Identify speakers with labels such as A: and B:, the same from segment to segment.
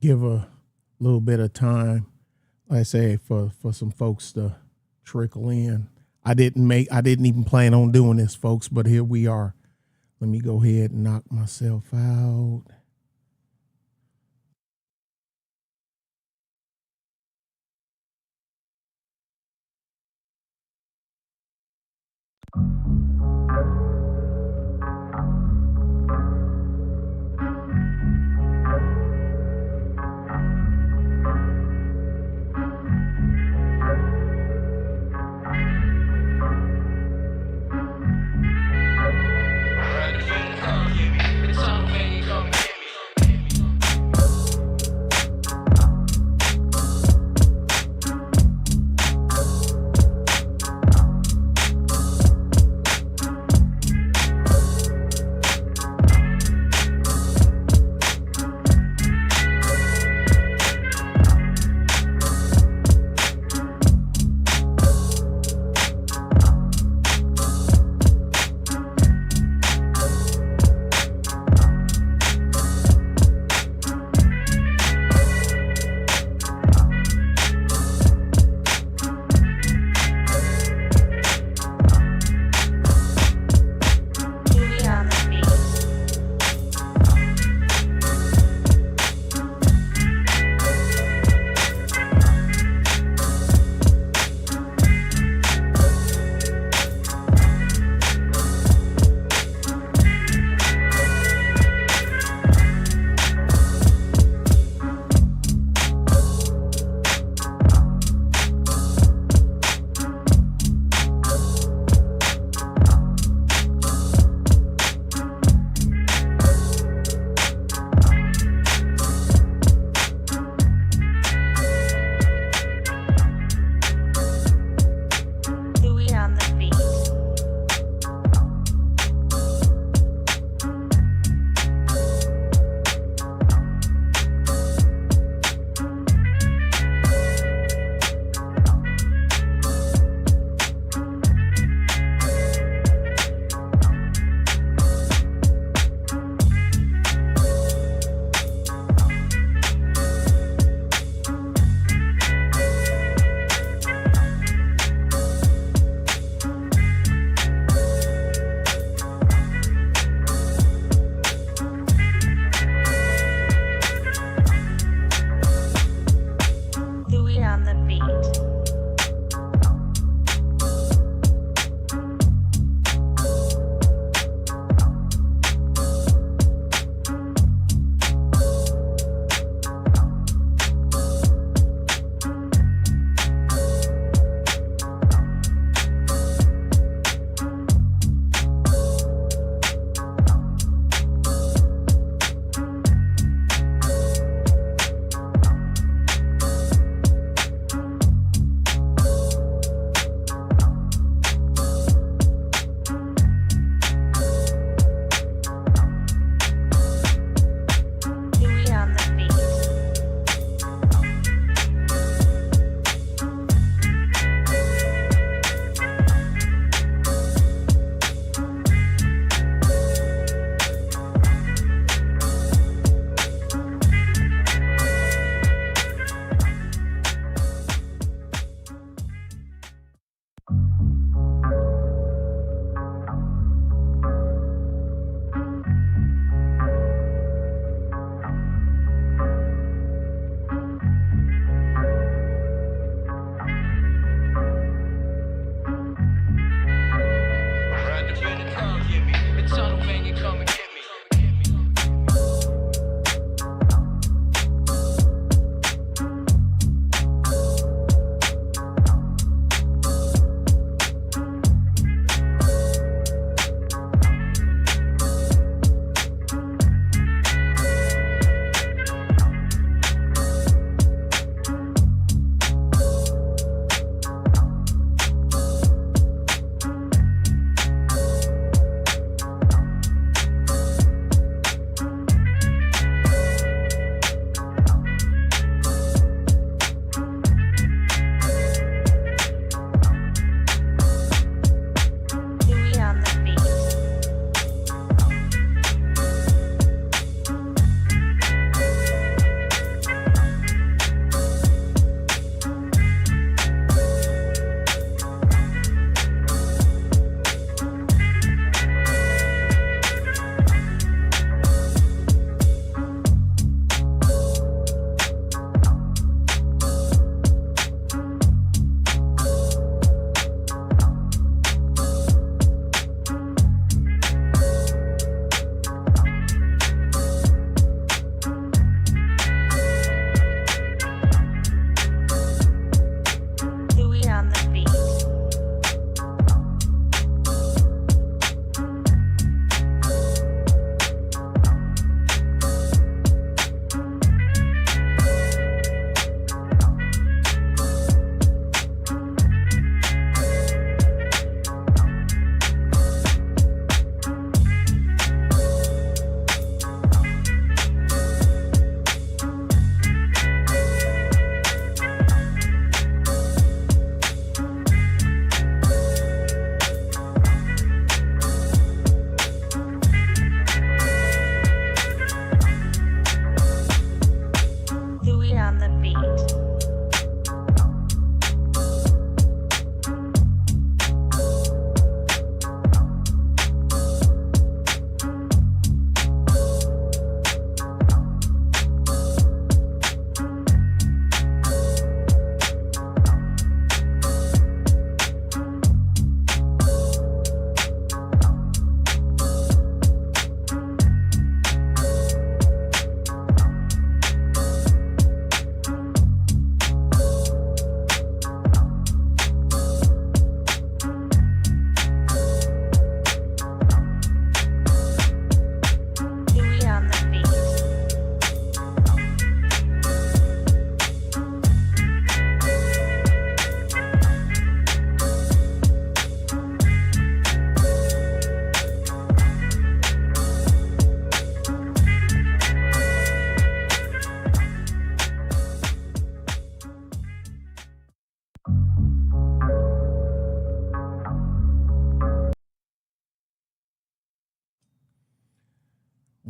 A: give a little bit of time, like I say, for some folks to trickle in. I didn't even plan on doing this, folks, but here we are. Let me go ahead and knock myself out.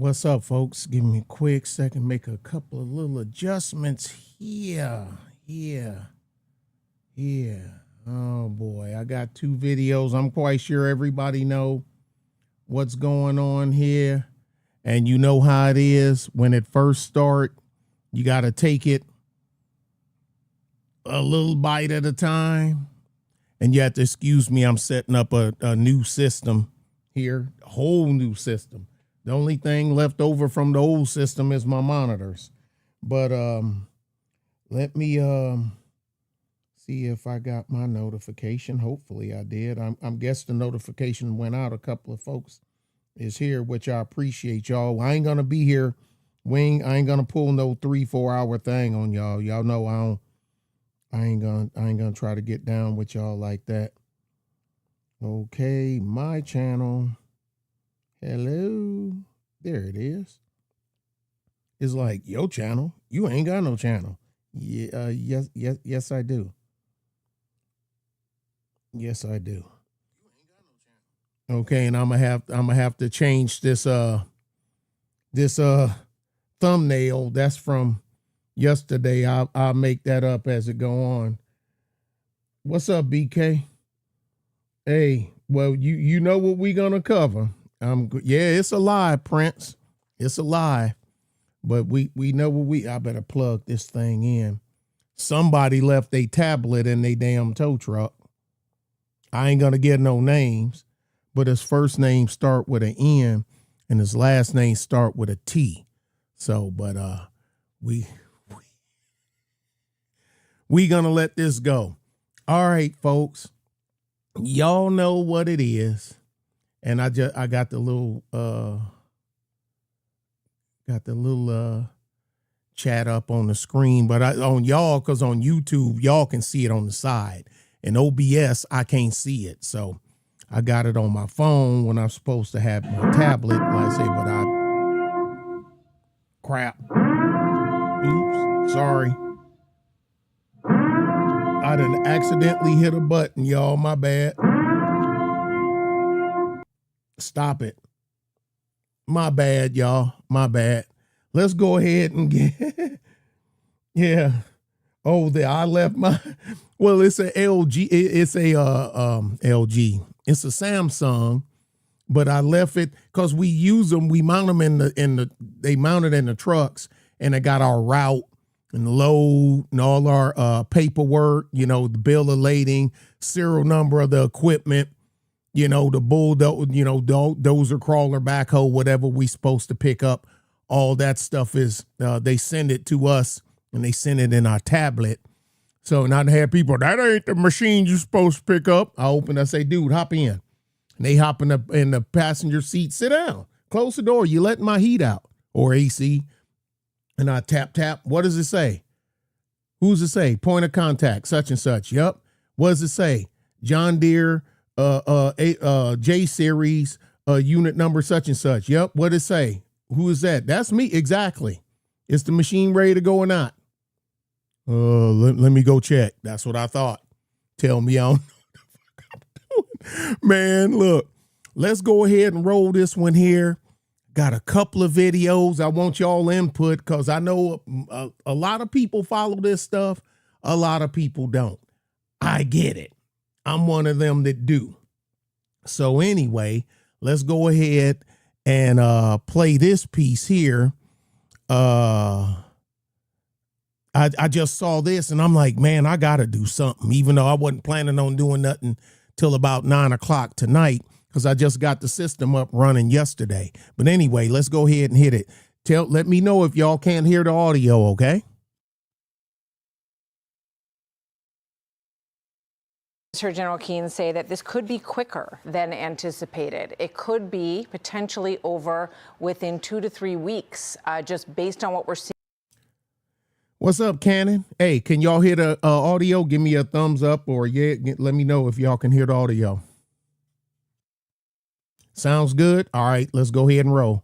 A: What's up, folks? Give me a quick second, make a couple of little adjustments here. Oh boy, I got two videos. I'm quite sure everybody know what's going on here. And you know how it is when it first start, you got to take it a little bite at a time. And you have to excuse me, I'm setting up a new system here, a whole new system. The only thing left over from the old system is my monitors. But let me see if I got my notification. Hopefully I did. I'm guessing the notification went out. A couple of folks is here, which I appreciate, y'all. I ain't gonna be here. I ain't gonna pull no 3-4 hour thing on y'all. Y'all know I ain't gonna try to get down with y'all like that. Okay, my channel. Hello. There it is. It's like, your channel. You ain't got no channel. Yeah, yes, I do. Yes, I do. Okay, and I'm gonna have to change this thumbnail. That's from yesterday. I'll make that up as it go on. What's up, BK? Hey, well, you know what we gonna cover. Yeah, it's a lie, Prince. It's a lie. But we know what I better plug this thing in. Somebody left a tablet in their damn tow truck. I ain't gonna get no names, but his first name start with an N and his last name start with a T. So, but we gonna let this go. All right, folks. Y'all know what it is. And I got the little chat up on the screen, but on y'all, because on YouTube y'all can see it on the side. And OBS I can't see it, so I got it on my phone when I'm supposed to have my tablet. Like I say, but crap. Oops, sorry. I done accidentally hit a button, y'all. My bad. Stop it. My bad, y'all. My bad. Let's go ahead and get yeah. Oh, I left my well, it's a LG. It's a LG. It's a Samsung, but I left it because we use them. We mount them they mounted in the trucks, and they got our route and load and all our paperwork, the bill of lading, serial number of the equipment, the bulldozer, dozer, crawler, backhoe, whatever we supposed to pick up. All that stuff is, they send it to us and they send it in our tablet. So now I have people, that ain't the machine you're supposed to pick up. I open, I say, dude, hop in. And they hop in the passenger seat, sit down, close the door. You letting my heat out or AC. And I tap. What does it say? Who's it say? Point of contact, such and such. Yep. What does it say? John Deere, J series, unit number, such and such. Yep. What does it say? Who is that? That's me. Exactly. Is the machine ready to go or not? Let me go check. That's what I thought. Tell me I don't know what the fuck I'm doing. Man, look, let's go ahead and roll this one here. Got a couple of videos. I want y'all input because I know a lot of people follow this stuff. A lot of people don't. I get it. I'm one of them that do. So anyway, let's go ahead and play this piece here. I just saw this and I'm like, man, I got to do something, even though I wasn't planning on doing nothing till about 9 o'clock tonight, because I just got the system up running yesterday. But anyway, let's go ahead and hit it. Let me know if y'all can't hear the audio, okay?
B: Heard General Keane say that this could be quicker than anticipated. It could be potentially over within 2 to 3 weeks, just based on what we're seeing.
A: What's up, Cannon? Hey, can y'all hear the audio? Give me a thumbs up or let me know if y'all can hear the audio. Sounds good? All right, let's go ahead and roll.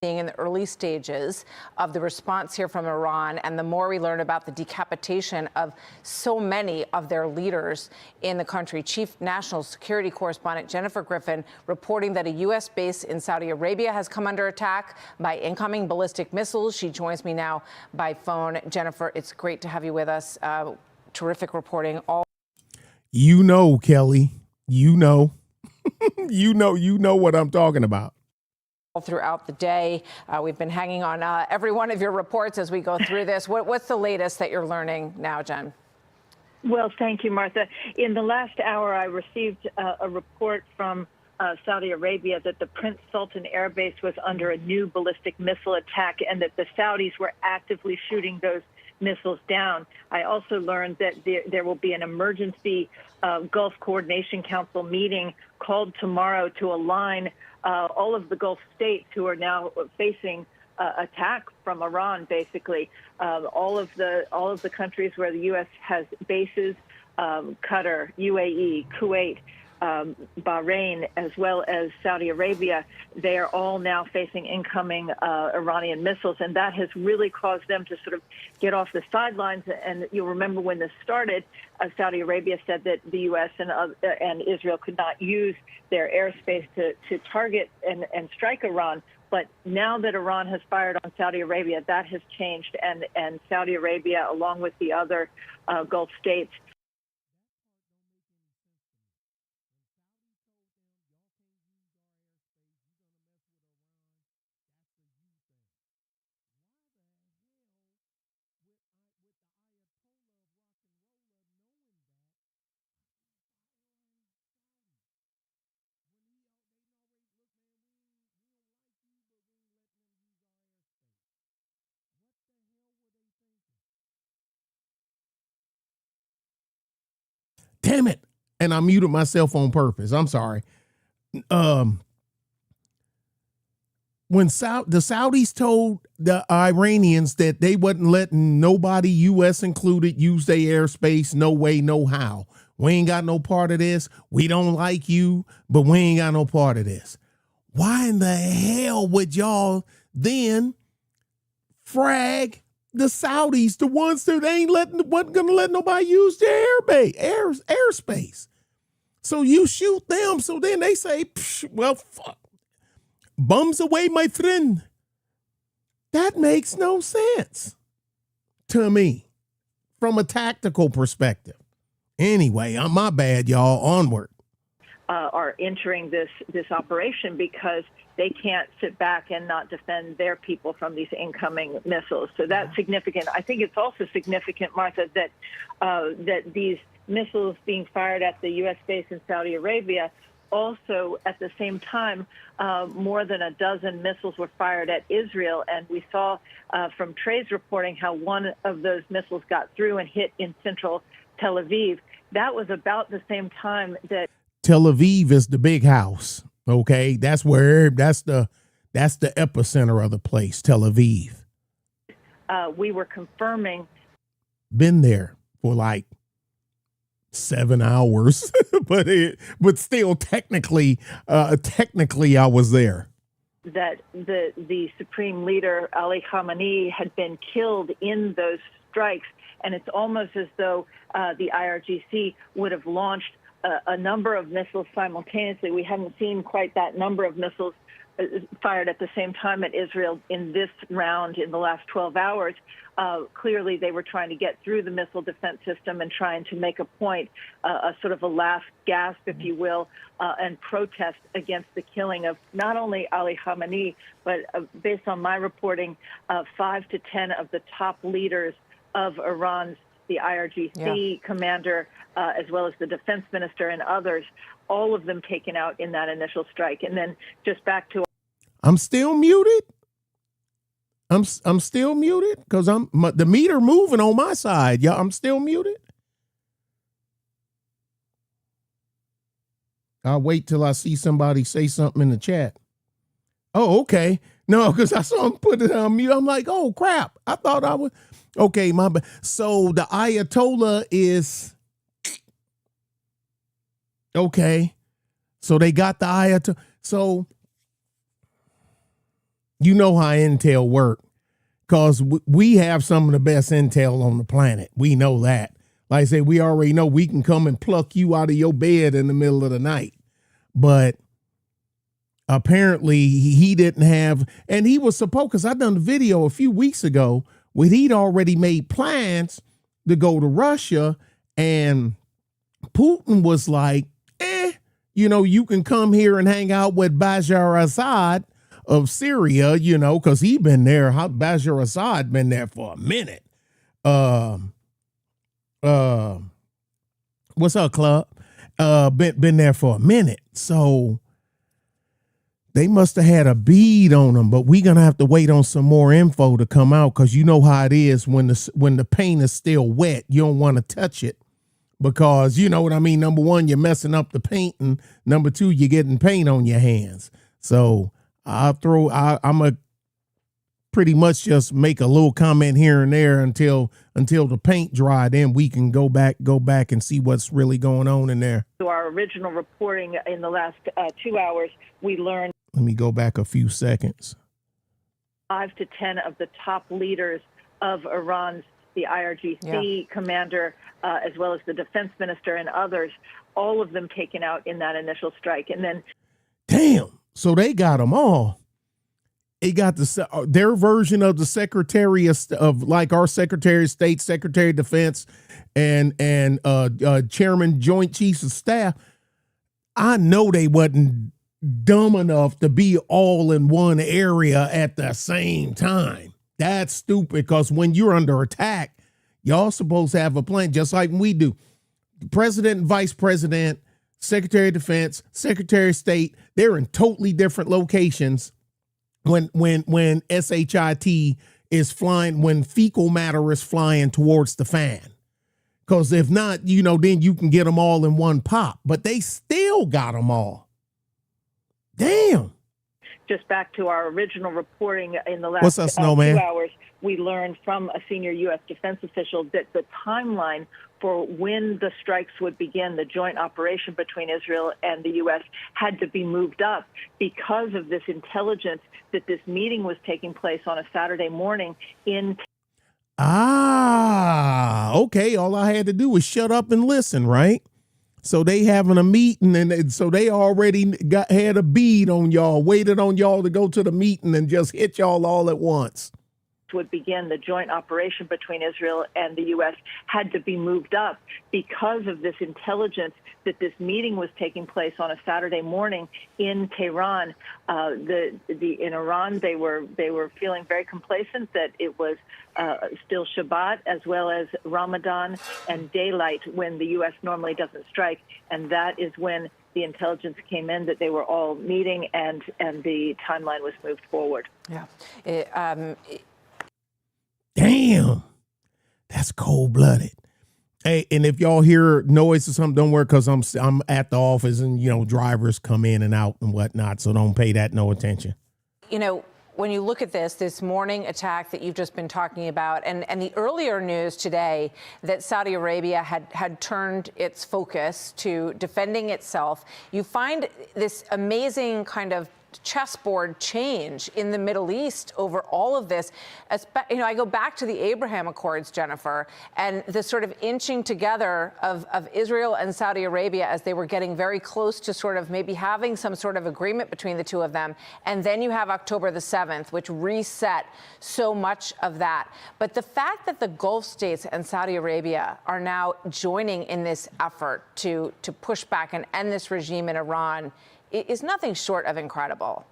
B: being in the early stages of the response here from Iran, and the more we learn about the decapitation of so many of their leaders in the country. Chief National Security Correspondent Jennifer Griffin reporting that a U.S. base in Saudi Arabia has come under attack by incoming ballistic missiles. She joins me now by phone. Jennifer, it's great to have you with us. Terrific reporting.
A: You know, Kelly, you know, you know what I'm talking about.
B: Throughout the day, we've been hanging on every one of your reports as we go through this. What's the latest that you're learning now, Jen?
C: Well, thank you, Martha. In the last hour, I received a report from Saudi Arabia that the Prince Sultan Air Base was under a new ballistic missile attack and that the Saudis were actively shooting those missiles down. I also learned that there will be an emergency Gulf Coordination Council meeting called tomorrow to align all of the Gulf states who are now facing attack from Iran. Basically, all of the countries where the U.S. has bases, Qatar, UAE, Kuwait, Bahrain, as well as Saudi Arabia, they are all now facing incoming Iranian missiles, and that has really caused them to sort of get off the sidelines. And you'll remember when this started, Saudi Arabia said that the U.S. and Israel could not use their airspace to target and strike Iran. But now that Iran has fired on Saudi Arabia, that has changed, and Saudi Arabia, along with the other Gulf states,
A: Damn it. And I muted myself on purpose. I'm sorry. When the Saudis told the Iranians that they wasn't letting nobody, U.S. included, use their airspace, no way, no how. We ain't got no part of this. We don't like you, but we ain't got no part of this. Why in the hell would y'all then frag the Saudis, the ones that wasn't gonna let nobody use their airspace? So you shoot them. So then they say, well, fuck. Bums away, my friend. That makes no sense to me from a tactical perspective. Anyway, my bad, y'all. Onward.
C: Are entering this operation because they can't sit back and not defend their people from these incoming missiles. So that's significant. I think it's also significant, Martha, that these missiles being fired at the U.S. base in Saudi Arabia, also at the same time, more than a dozen missiles were fired at Israel. And we saw from Trey's reporting how one of those missiles got through and hit in central Tel Aviv. That was about the same time that
A: Tel Aviv is the big house. Okay, that's the epicenter of the place, Tel Aviv.
C: We were confirming.
A: Been there for like 7 hours, but still technically I was there.
C: That the supreme leader Ali Khamenei had been killed in those strikes, and it's almost as though the IRGC would have launched a number of missiles simultaneously. We haven't seen quite that number of missiles fired at the same time at Israel in this round in the last 12 hours. Clearly, they were trying to get through the missile defense system and trying to make a point, a sort of a last gasp, if you will, and protest against the killing of not only Ali Khamenei, but based on my reporting, 5 to 10 of the top leaders of Iran's, the IRGC commander, as well as the defense minister and others, all of them taken out in that initial strike. And then just back to...
A: I'm still muted. I'm still muted because the meter moving on my side. Yeah, I'm still muted. I'll wait till I see somebody say something in the chat. Oh, okay. No, because I saw him put it on mute. I'm like, oh crap. I thought I was okay. My bad. So the Ayatollah is okay. So they got the Ayatollah. So You know how intel work, because we have some of the best intel on the planet. We know that. Like I say, we already know we can come and pluck you out of your bed in the middle of the night. But apparently he didn't have, and he was supposed, because I done the video a few weeks ago where he'd already made plans to go to Russia, and Putin was like, you can come here and hang out with Bashar Assad of Syria, because he been there. Bashar Assad been there for a minute. What's up, club? Been there for a minute. So they must have had a bead on them, but we're gonna have to wait on some more info to come out, because you know how it is when the paint is still wet. You don't want to touch it, because you know what I mean. Number one, you're messing up the paint, and number two, you're getting paint on your hands. So I'm a pretty much just make a little comment here and there until the paint dry. Then we can go back and see what's really going on in there.
C: To our original reporting in the last 2 hours, we learned.
A: Let me go back a few seconds.
C: 5 to 10 of the top leaders of Iran's, the IRGC commander, as well as the defense minister and others, all of them taken out in that initial strike. And then,
A: damn, so they got them all. They got their version of the Secretary of like our Secretary of State, Secretary of Defense, and Chairman Joint Chiefs of Staff. I know they wasn't dumb enough to be all in one area at the same time. That's stupid, because when you're under attack, y'all supposed to have a plan, just like we do. President and Vice President, Secretary of Defense, Secretary of State, they're in totally different locations when SHIT is flying, when fecal matter is flying towards the fan. Because if not, then you can get them all in one pop. But they still got them all. Damn.
C: Just back to our original reporting in the last 2 hours, we learned from a senior U.S. defense official that the timeline for when the strikes would begin, the joint operation between Israel and the U.S., had to be moved up because of this intelligence that this meeting was taking place on a Saturday morning in.
A: Okay. All I had to do was shut up and listen, right? So they having a meeting, and so they already had a bead on y'all, waited on y'all to go to the meeting and just hit y'all all at once.
C: Would begin, the joint operation between Israel and the U.S. had to be moved up because of this intelligence that this meeting was taking place on a Saturday morning in Tehran. In Iran, they were feeling very complacent that it was still Shabbat, as well as Ramadan and daylight, when the U.S. normally doesn't strike, and that is when the intelligence came in that they were all meeting, and the timeline was moved forward.
A: Yeah. Damn, that's cold-blooded. Hey, and if y'all hear noise or something, don't worry, because I'm at the office, and drivers come in and out and whatnot, so don't pay that no attention.
B: When you look at this morning attack that you've just been talking about, and the earlier news today that Saudi Arabia had turned its focus to defending itself, you find this amazing kind of chessboard change in the Middle East over all of this. I go back to the Abraham Accords, Jennifer, and the sort of inching together of Israel and Saudi Arabia as they were getting very close to sort of maybe having some sort of agreement between the two of them. And then you have October the 7th, which reset so much of that. But the fact that the Gulf states and Saudi Arabia are now joining in this effort to push back and end this regime in Iran is nothing short of incredible.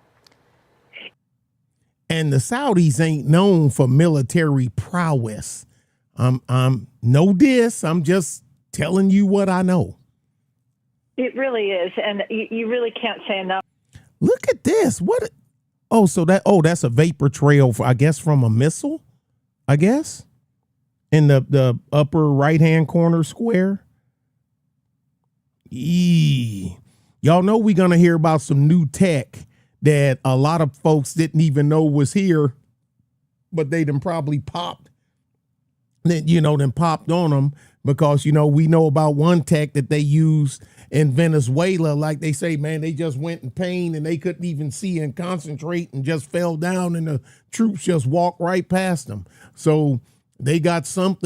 A: And the Saudis ain't known for military prowess. I'm no diss. I'm just telling you what I know.
C: It really is, and you really can't say enough.
A: Look at this. What? That's a vapor trail, from a missile, I guess, in the upper right-hand corner square. Y'all know we're going to hear about some new tech that a lot of folks didn't even know was here, but they done probably popped on them, because, we know about one tech that they use in Venezuela, like they say, man, they just went in pain and they couldn't even see and concentrate and just fell down and the troops just walked right past them. So they got some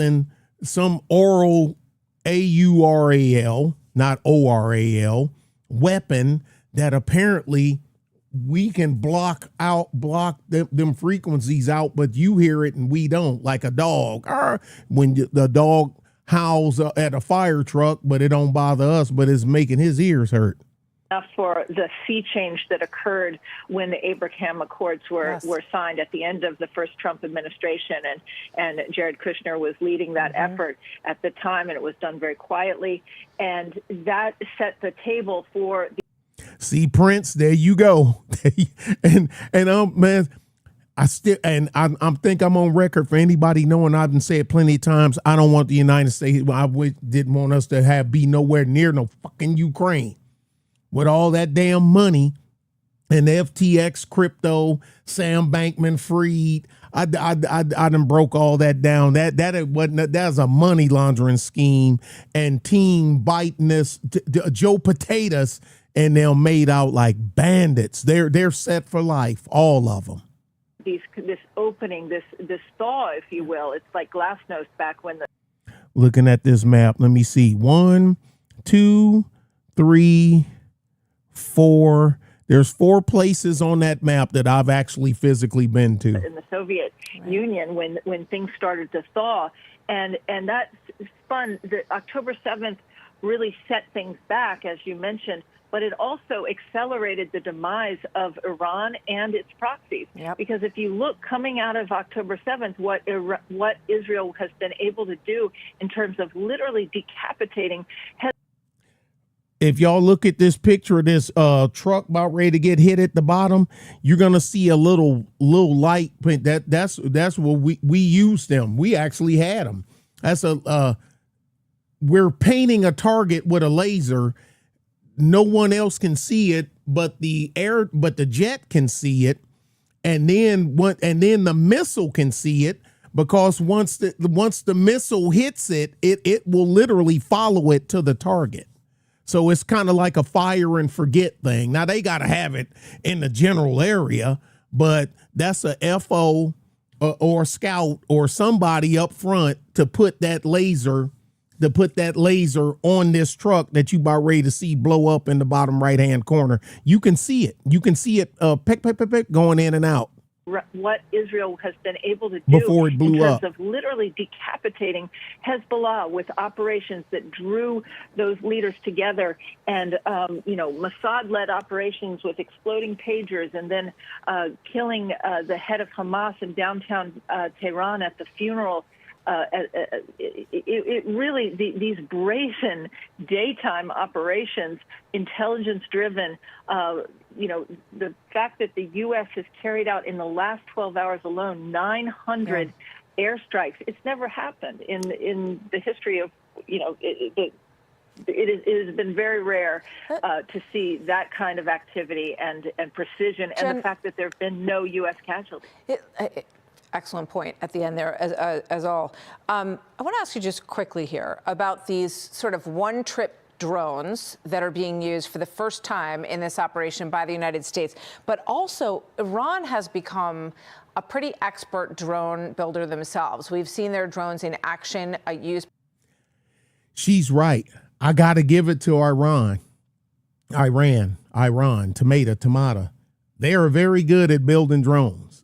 A: oral AURAL, not ORAL, weapon that apparently we can block them frequencies out, but you hear it and we don't, like a dog. When the dog howls at a fire truck, but it don't bother us, but it's making his ears hurt.
C: For the sea change that occurred when the Abraham Accords were signed at the end of the first Trump administration, and Jared Kushner was leading that effort at the time, and it was done very quietly, and that set the table for the
A: See, Prince, there you go. and man, I think I'm on record for anybody knowing I've been saying plenty of times, I don't want the United States, didn't want us to be nowhere near no fucking Ukraine. With all that damn money and the FTX crypto, Sam Bankman-Fried, I done broke all that down. That's a money laundering scheme, and team biting this Joe Potatoes, and they're made out like bandits. They're set for life, all of them.
C: This opening, this thaw, if you will, it's like Glasnost back when the.
A: Looking at this map, let me see. 1, 2, 3, 4. There's 4 places on that map that I've actually physically been to.
C: In the Soviet Union, when things started to thaw, and that spun, the October 7th really set things back, as you mentioned, but it also accelerated the demise of Iran and its proxies. Yep. Because if you look coming out of October 7th, what Israel has been able to do in terms of literally decapitating.
A: If y'all look at this picture of this truck about ready to get hit at the bottom, you're gonna see a little light. That's what we used them. We actually had them. That's we're painting a target with a laser. No one else can see it, but the jet can see it, and then the missile can see it, because once the missile hits it, it will literally follow it to the target. So it's kind of like a fire and forget thing. Now they got to have it in the general area, but that's a FO or scout or somebody up front to put that laser on this truck that you about ready to see blow up in the bottom right hand corner. You can see it. You can see it peck, peck, peck, peck, going in and out.
C: What Israel has been able to do
A: before it blew
C: in terms
A: up
C: of literally decapitating Hezbollah with operations that drew those leaders together, and Mossad-led operations with exploding pagers, and then killing the head of Hamas in downtown Tehran at the funeral. It really, these brazen daytime operations, intelligence-driven, the fact that the U.S. has carried out in the last 12 hours alone 900 airstrikes, it's never happened in the history of, it has been very rare to see that kind of activity and precision, and the fact that there have been no U.S. casualties.
B: Excellent point at the end there, as all. I want to ask you just quickly here about these sort of one-trip drones that are being used for the first time in this operation by the United States. But also, Iran has become a pretty expert drone builder themselves. We've seen their drones in action used.
A: She's right. I got to give it to Iran, tomato. They are very good at building drones.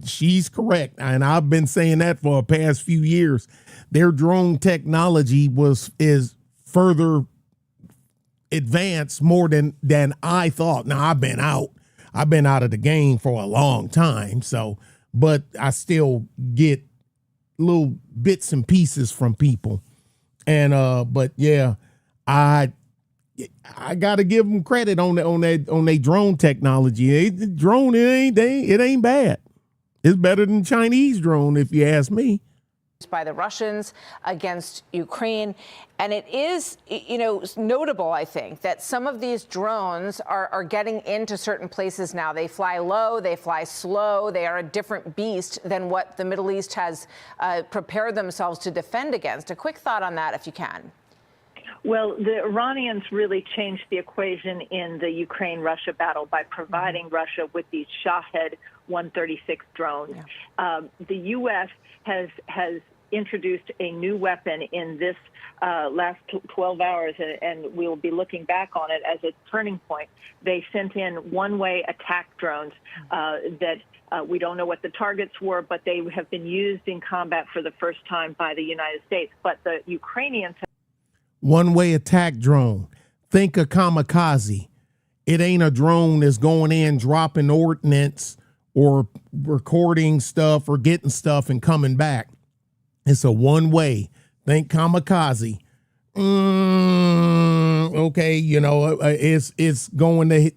A: She's correct, and I've been saying that for the past few years. Their drone technology is further advanced more than I thought. Now I've been out of the game for a long time, but I still get little bits and pieces from people, and but yeah, I got to give them credit on their drone technology. It ain't bad. It's better than Chinese drone, if you ask me.
B: By the Russians against Ukraine. And it is, notable, I think, that some of these drones are getting into certain places now. They fly low, they fly slow. They are a different beast than what the Middle East has prepared themselves to defend against. A quick thought on that, if you can.
C: Well, the Iranians really changed the equation in the Ukraine-Russia battle by providing Russia with these Shahed 136 drones. Yeah. The U.S. has introduced a new weapon in this last 12 hours, and we will be looking back on it as a turning point. They sent in one-way attack drones that we don't know what the targets were, but they have been used in combat for the first time by the United States. But the Ukrainians have
A: one-way attack drone. Think a kamikaze. It ain't a drone that's going in, dropping ordnance or recording stuff or getting stuff and coming back. It's a one-way. Think kamikaze. Okay, you know, it's going to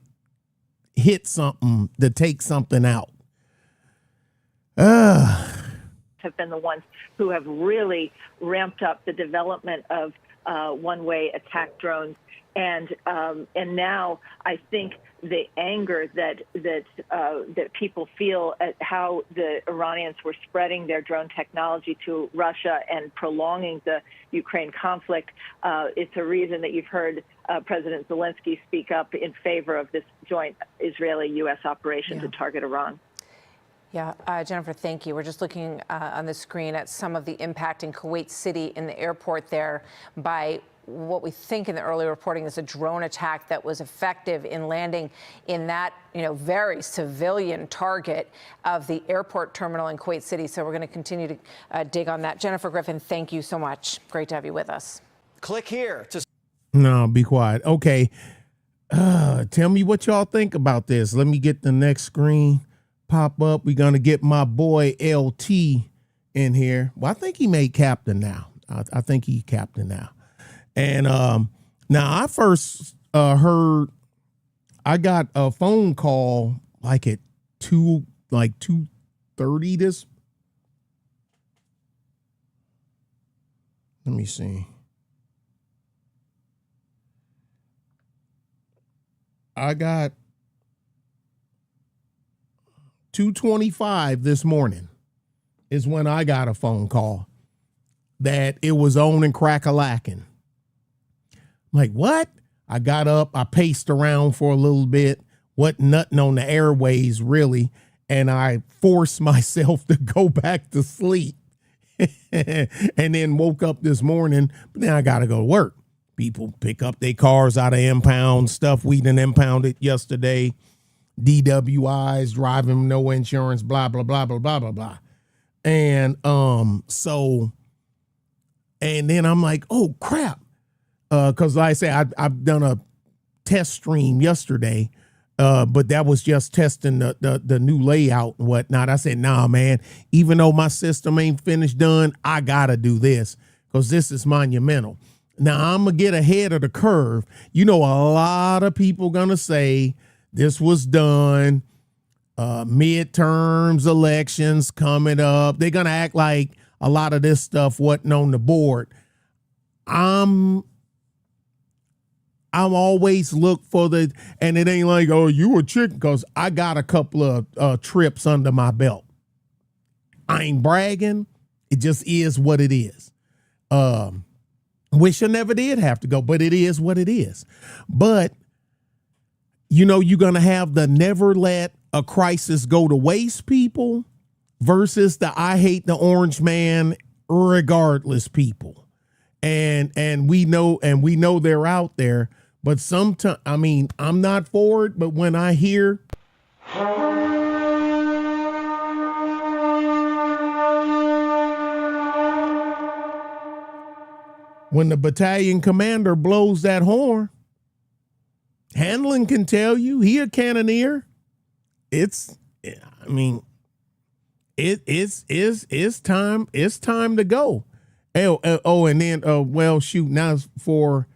A: hit something, to take something out.
C: Have been the ones who have really ramped up the development of one-way attack drones, and now I think the anger that people feel at how the Iranians were spreading their drone technology to Russia and prolonging the Ukraine conflict. It's a reason that you've heard President Zelensky speak up in favor of this joint Israeli-U.S. operation to target Iran.
B: Yeah, Jennifer, thank you. We're just looking on the screen at some of the impact in Kuwait City in the airport there by what we think in the early reporting is a drone attack that was effective in landing in that, very civilian target of the airport terminal in Kuwait City. So we're going to continue to dig on that. Jennifer Griffin, thank you so much. Great to have you with us.
D: Click here to.
A: No, be quiet. Okay. Tell me what y'all think about this. Let me get the next screen pop up. We're going to get my boy LT in here. Well, I think he made captain now. I think he's captain now. And now I first heard, I got a phone call like at 2:30 this. Let me see. I got 2:25 this morning is when I got a phone call that it was on and crack-a-lacking. Like, what? I got up, I paced around for a little bit, wasn't nothing on the airways really, and I forced myself to go back to sleep. And then woke up this morning, but then I got to go to work. People pick up their cars out of impound stuff. We done impounded yesterday. DWIs, driving no insurance, blah, blah, blah, blah, blah, blah, blah. And and then I'm like, oh, crap. Because like I say, I've done a test stream yesterday, but that was just testing the new layout and whatnot. I said, nah, man, even though my system ain't finished done, I got to do this because this is monumental. Now, I'm going to get ahead of the curve. A lot of people going to say this was done, midterms, elections coming up. They're going to act like a lot of this stuff wasn't on the board. I'm always look for and it ain't like, oh, you a chicken, because I got a couple of trips under my belt. I ain't bragging. It just is what it is. Wish I never did have to go, but it is what it is. But, you're going to have the never let a crisis go to waste people versus the I hate the orange man regardless people. And we know they're out there. But sometimes, I'm not for it, but when I hear when the battalion commander blows that horn, Hanlon can tell you, he a cannoneer. It's time to go. And then, now it's for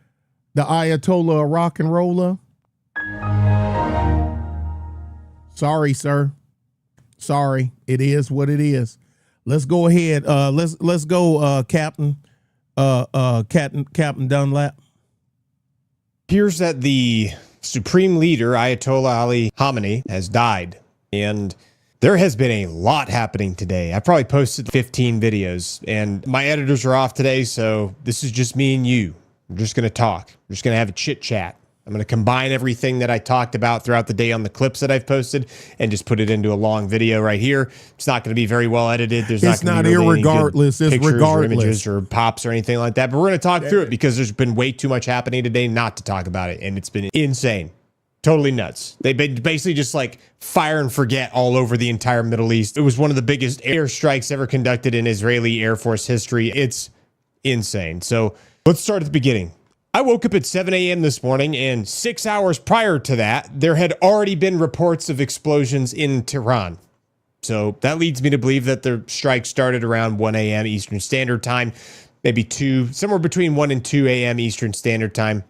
A: the Ayatollah of rock and roller. Sorry, sir. Sorry. It is what it is. Let's go ahead. Let's go, Captain Dunlap.
D: Appears that the supreme leader, Ayatollah Ali Khamenei, has died. And there has been a lot happening today. I probably posted 15 videos, and my editors are off today, so this is just me and you. We're just going to talk. We're just going to have a chit chat. I'm going to combine everything that I talked about throughout the day on the clips that I've posted and just put it into a long video right here. It's not going to be very well edited. There's
A: It's
D: not
A: not
D: going to be really
A: irregardless. It's
D: pictures
A: regardless.
D: or images or pops or anything like that. But we're going to talk through it because there's been way too much happening today not to talk about it. And it's been insane. Totally nuts. They've been basically just like fire and forget all over the entire Middle East. It was one of the biggest airstrikes ever conducted in Israeli Air Force history. It's insane. So let's start at the beginning. I woke up at 7 a.m. this morning, and 6 hours prior to that, there had already been reports of explosions in Tehran. So that leads me to believe that the strike started around 1 a.m. Eastern Standard Time, maybe 2, somewhere between 1 and 2 a.m. Eastern Standard Time.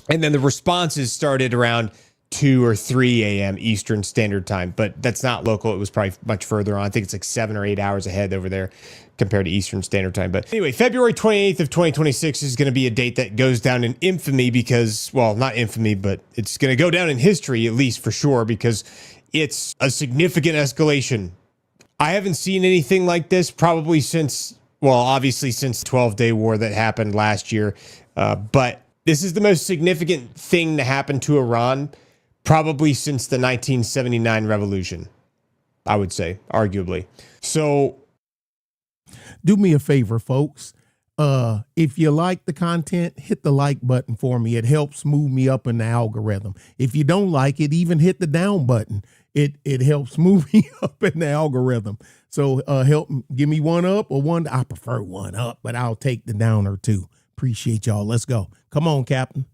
D: And then the responses started around 2 or 3 a.m. Eastern Standard Time, but that's not local. It was probably much further on. I think it's like 7 or 8 hours ahead over there compared to Eastern Standard Time. But anyway, February 28th of 2026 is going to be a date that goes down in infamy because, well, not infamy, but it's going to go down in history, at least for sure, because it's a significant escalation. I haven't seen anything like this probably since, well, obviously since the 12-day war that happened last year. But this is the most significant thing to happen to Iran probably since the 1979 revolution, I would say, arguably. So
A: do me a favor, folks. If you like the content, hit the like button for me. It helps move me up in the algorithm. If you don't like it, even hit the down button. It helps move me up in the algorithm. So help give me one up or one. I prefer one up, but I'll take the down or two. Appreciate y'all. Let's go. Come on, Captain.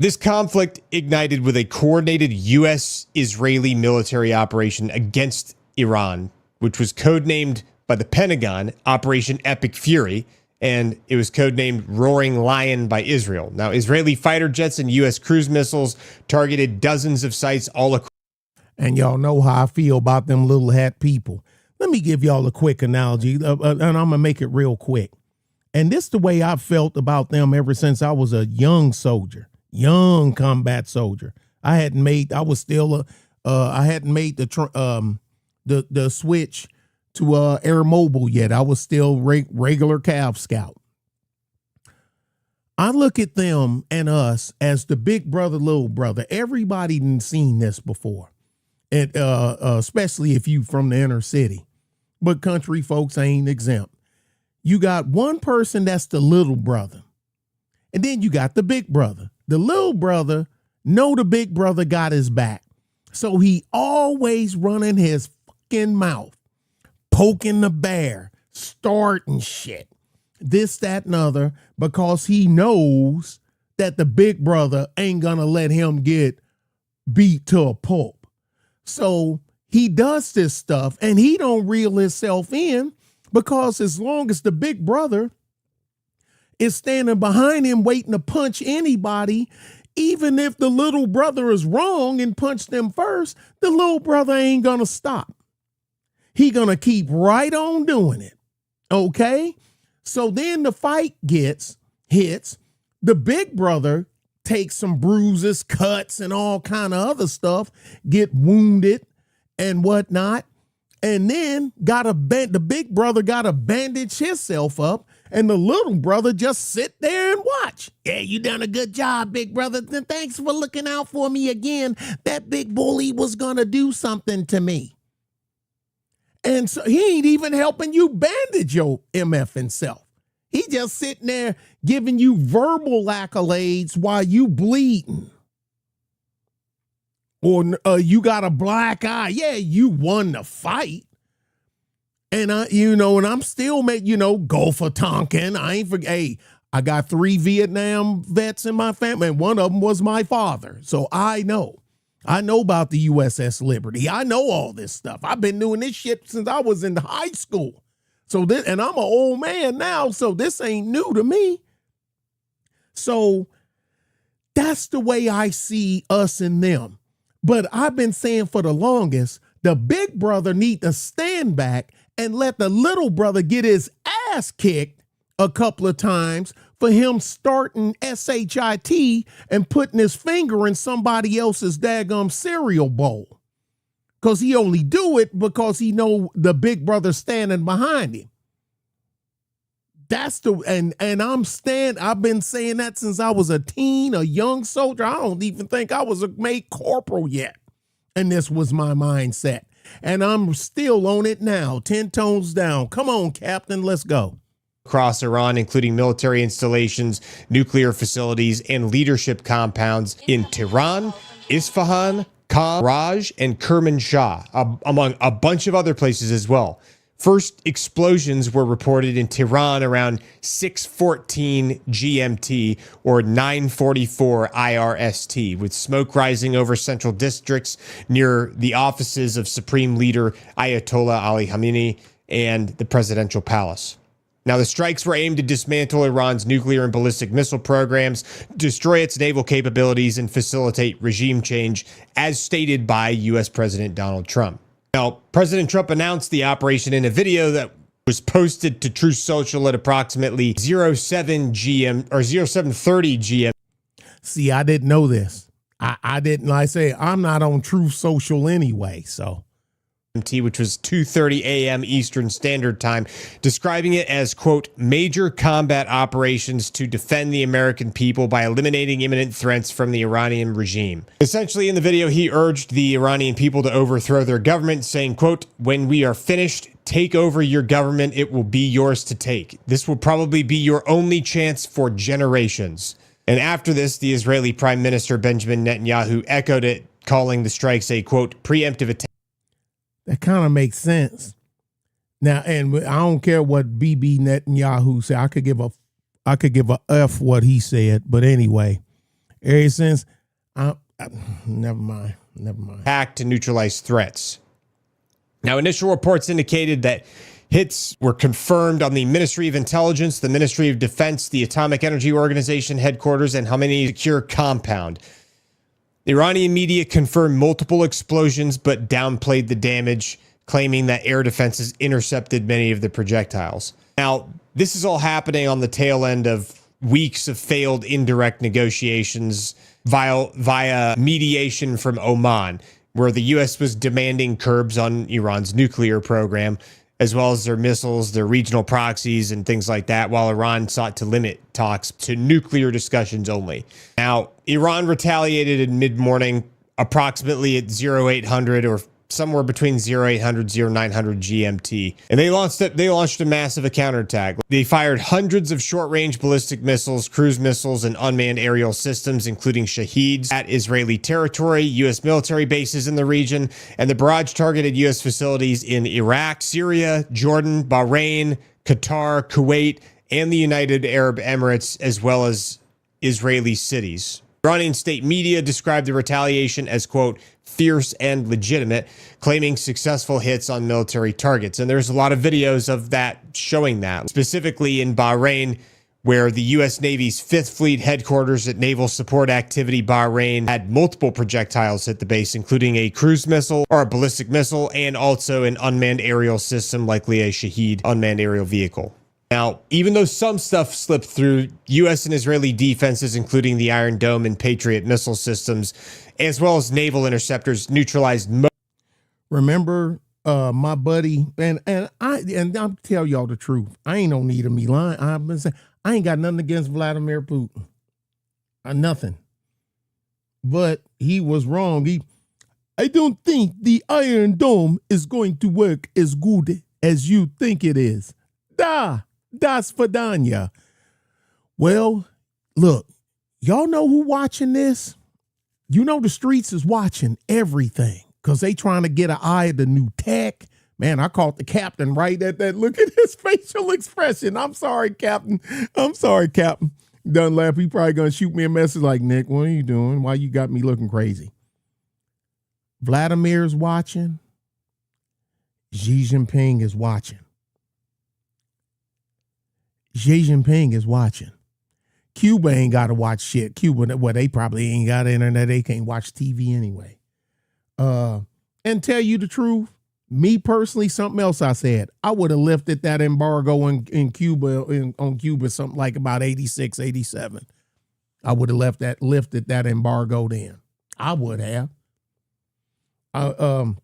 D: This conflict ignited with a coordinated U.S.-Israeli military operation against Iran, which was codenamed by the Pentagon Operation Epic Fury, and it was codenamed Roaring Lion by Israel. Now, Israeli fighter jets and U.S. cruise missiles targeted dozens of sites all across.
A: And y'all know how I feel about them little hat people. Let me give y'all a quick analogy, and I'm going to make it real quick. And this is the way I've felt about them ever since I was a young soldier. Young combat soldier. I hadn't made the switch to air mobile yet. I was still regular Cav Scout. I look at them and us as the big brother, little brother. Everybody done seen this before, and especially if you from the inner city. But country folks ain't exempt. You got one person that's the little brother, and then you got the big brother. The little brother know the big brother got his back. So he always running his fucking mouth, poking the bear, starting shit, this, that, and other, because he knows that the big brother ain't gonna let him get beat to a pulp. So he does this stuff and he don't reel himself in, because as long as the big brother is standing behind him waiting to punch anybody, even if the little brother is wrong and punched them first, the little brother ain't gonna stop. He gonna keep right on doing it. Okay? So then the fight hits, the big brother takes some bruises, cuts, and all kind of other stuff, get wounded and whatnot, and then the big brother got to bandage himself up, and the little brother just sit there and watch. Yeah, you done a good job, big brother. Thanks for looking out for me again. That big bully was gonna do something to me. And so he ain't even helping you bandage your MF himself. He just sitting there giving you verbal accolades while you bleeding. Or you got a black eye. Yeah, you won the fight. And and I'm still go for Tonkin. I ain't forget. Hey, I got 3 Vietnam vets in my family, and one of them was my father. So I know about the USS Liberty. I know all this stuff. I've been doing this shit since I was in high school. And I'm an old man now, so this ain't new to me. So that's the way I see us and them. But I've been saying for the longest, the big brother need to stand back and let the little brother get his ass kicked a couple of times for him starting SHIT and putting his finger in somebody else's daggum cereal bowl. Because he only do it because he know the big brother standing behind him. That's the I've been saying that since I was a teen, a young soldier. I don't even think I was made corporal yet. And this was my mindset. And I'm still on it now, 10 tones down. Come on, Captain, let's go.
D: Across Iran, including military installations, nuclear facilities, and leadership compounds in Tehran, Isfahan, Qom, Raj, and Kermanshah, among a bunch of other places as well. First explosions were reported in Tehran around 6:14 GMT or 9:44 IRST, with smoke rising over central districts near the offices of Supreme Leader Ayatollah Ali Khamenei and the presidential palace. Now, the strikes were aimed to dismantle Iran's nuclear and ballistic missile programs, destroy its naval capabilities, and facilitate regime change, as stated by U.S. President Donald Trump. Now, President Trump announced the operation in a video that was posted to Truth Social at approximately 0730 GM.
A: See, I didn't know this. I didn't. Like I say, I'm not on Truth Social anyway, so.
D: Which was 2:30 a.m. Eastern Standard Time, describing it as, quote, major combat operations to defend the American people by eliminating imminent threats from the Iranian regime. Essentially, in the video, he urged the Iranian people to overthrow their government, saying, quote, when we are finished, take over your government. It will be yours to take. This will probably be your only chance for generations. And after this, the Israeli Prime Minister Benjamin Netanyahu echoed it, calling the strikes a, quote, preemptive attack.
A: That kind of makes sense. Now, and I don't care what BB Netanyahu said. I could give a F what he said. But anyway, ever since, never mind.
D: Attack to neutralize threats. Now, initial reports indicated that hits were confirmed on the Ministry of Intelligence, the Ministry of Defense, the Atomic Energy Organization headquarters, and Khamenei's secure compound. The Iranian media confirmed multiple explosions, but downplayed the damage, claiming that air defenses intercepted many of the projectiles. Now, this is all happening on the tail end of weeks of failed indirect negotiations via mediation from Oman, where the U.S. was demanding curbs on Iran's nuclear program, as well as their missiles, their regional proxies, and things like that, while Iran sought to limit talks to nuclear discussions only. Now, Iran retaliated in mid-morning, approximately at 0800 or somewhere between 0800 0900 GMT, and they launched a massive counterattack. They fired hundreds of short-range ballistic missiles, cruise missiles, and unmanned aerial systems, including Shaheeds, at Israeli territory, U.S. military bases in the region, and the barrage targeted U.S. facilities in Iraq, Syria, Jordan, Bahrain, Qatar, Kuwait, and the United Arab Emirates, as well as Israeli cities. Iranian state media described the retaliation as, quote, fierce and legitimate, claiming successful hits on military targets. And there's a lot of videos of that showing that, specifically in Bahrain, where the U.S. Navy's 5th Fleet headquarters at Naval Support Activity Bahrain had multiple projectiles hit the base, including a cruise missile or a ballistic missile, and also an unmanned aerial system, likely a Shaheed unmanned aerial vehicle. Now, even though some stuff slipped through, U.S. and Israeli defenses, including the Iron Dome and Patriot missile systems, as well as naval interceptors, neutralized most.
A: Remember, my buddy, and I'll tell y'all the truth. I ain't no need of me lying. I've been saying I ain't got nothing against Vladimir Putin. Nothing. But he was wrong. I don't think the Iron Dome is going to work as good as you think it is. Das Vidanya. Well, look, y'all know who watching this? You know the streets is watching everything because they trying to get an eye of the new tech. Man, I caught the captain right at that. Look at his facial expression. I'm sorry, Captain. Dunlap, he probably going to shoot me a message like, Nick, what are you doing? Why you got me looking crazy? Vladimir's watching. Xi Jinping is watching. Xi Jinping is watching. Cuba ain't got to watch shit. Cuba, well, they probably ain't got internet. They can't watch TV anyway. And tell you the truth, me personally, something else I said, I would have lifted that embargo in Cuba, on Cuba, something like about 86, 87. I would have lifted that embargo then. I would have. I'm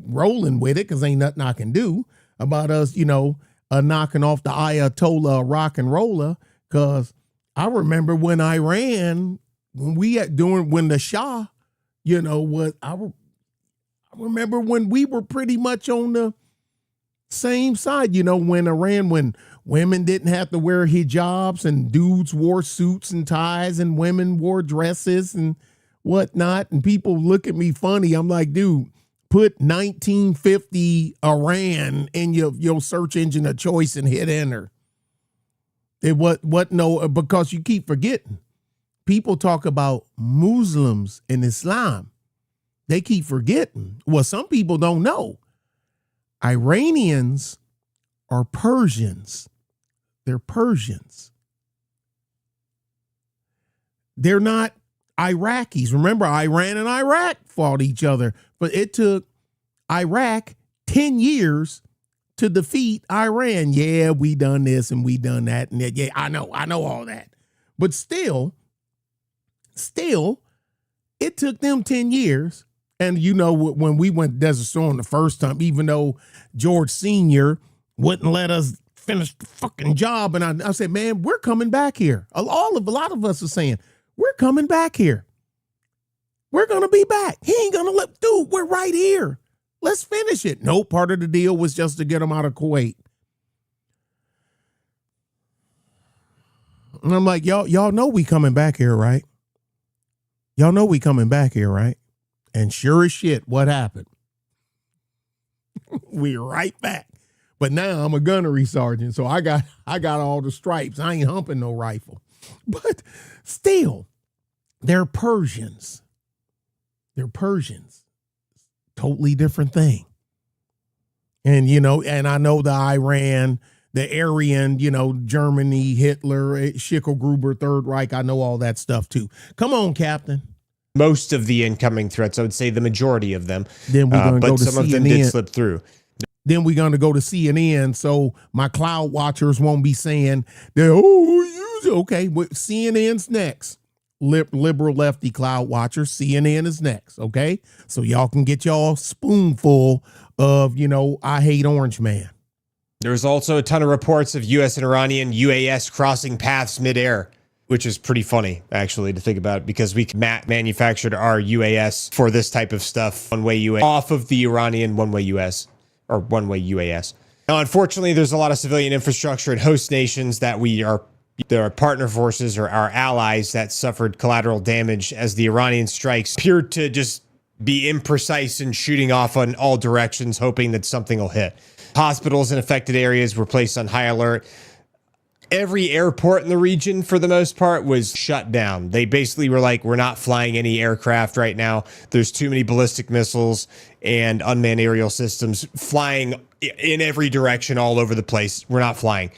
A: rolling with it because ain't nothing I can do. about us, knocking off the Ayatollah rock and roller. Because I remember when Iran, when the Shah, I remember when we were pretty much on the same side, when women didn't have to wear hijabs and dudes wore suits and ties and women wore dresses and whatnot. And people look at me funny. I'm like, dude, put 1950 Iran in your search engine of choice and hit enter. Because you keep forgetting. People talk about Muslims and Islam. They keep forgetting. Well, some people don't know. Iranians are Persians. They're Persians. They're not Iraqis. Remember, Iran and Iraq fought each other, but it took Iraq 10 years to defeat Iran. Yeah, we done this and we done that. And yeah, I know all that. But still, it took them 10 years. And when we went to Desert Storm the first time, even though George Sr. wouldn't let us finish the fucking job, and I said, man, we're coming back here. A lot of us are saying, we're coming back here. We're going to be back. He ain't going to dude, we're right here. Let's finish it. No, part of the deal was just to get them out of Kuwait. And I'm like, y'all know we coming back here, right? Y'all know we coming back here, right? And sure as shit, what happened? We're right back. But now I'm a gunnery sergeant, so I got all the stripes. I ain't humping no rifle. But still, they're Persians. They're Persians. Totally different thing. And, and I know the Iran, the Aryan, Germany, Hitler, Schicklgruber, Third Reich. I know all that stuff too. Come on, Captain.
D: Most of the incoming threats, I would say the majority of them.
A: Then we're going to go to
D: some
A: CNN.
D: Of them did slip through.
A: Then we're going to go to CNN, so my cloud watchers won't be saying, okay, CNN's next. Liberal lefty cloud watchers, CNN is next, okay? So y'all can get y'all spoonful of, I hate Orange Man.
D: There's also a ton of reports of U.S. and Iranian UAS crossing paths midair, which is pretty funny, actually, to think about, because we manufactured our UAS for this type of stuff, one-way UAS, off of the Iranian one-way US, or one-way UAS. Now, unfortunately, there's a lot of civilian infrastructure in host nations that there are partner forces or our allies that suffered collateral damage as the Iranian strikes appeared to just be imprecise and shooting off on all directions, hoping that something will hit. Hospitals in affected areas were placed on high alert. Every airport in the region, for the most part, was shut down. They basically were like, we're not flying any aircraft right now. There's too many ballistic missiles and unmanned aerial systems flying in every direction all over the place. We're not flying.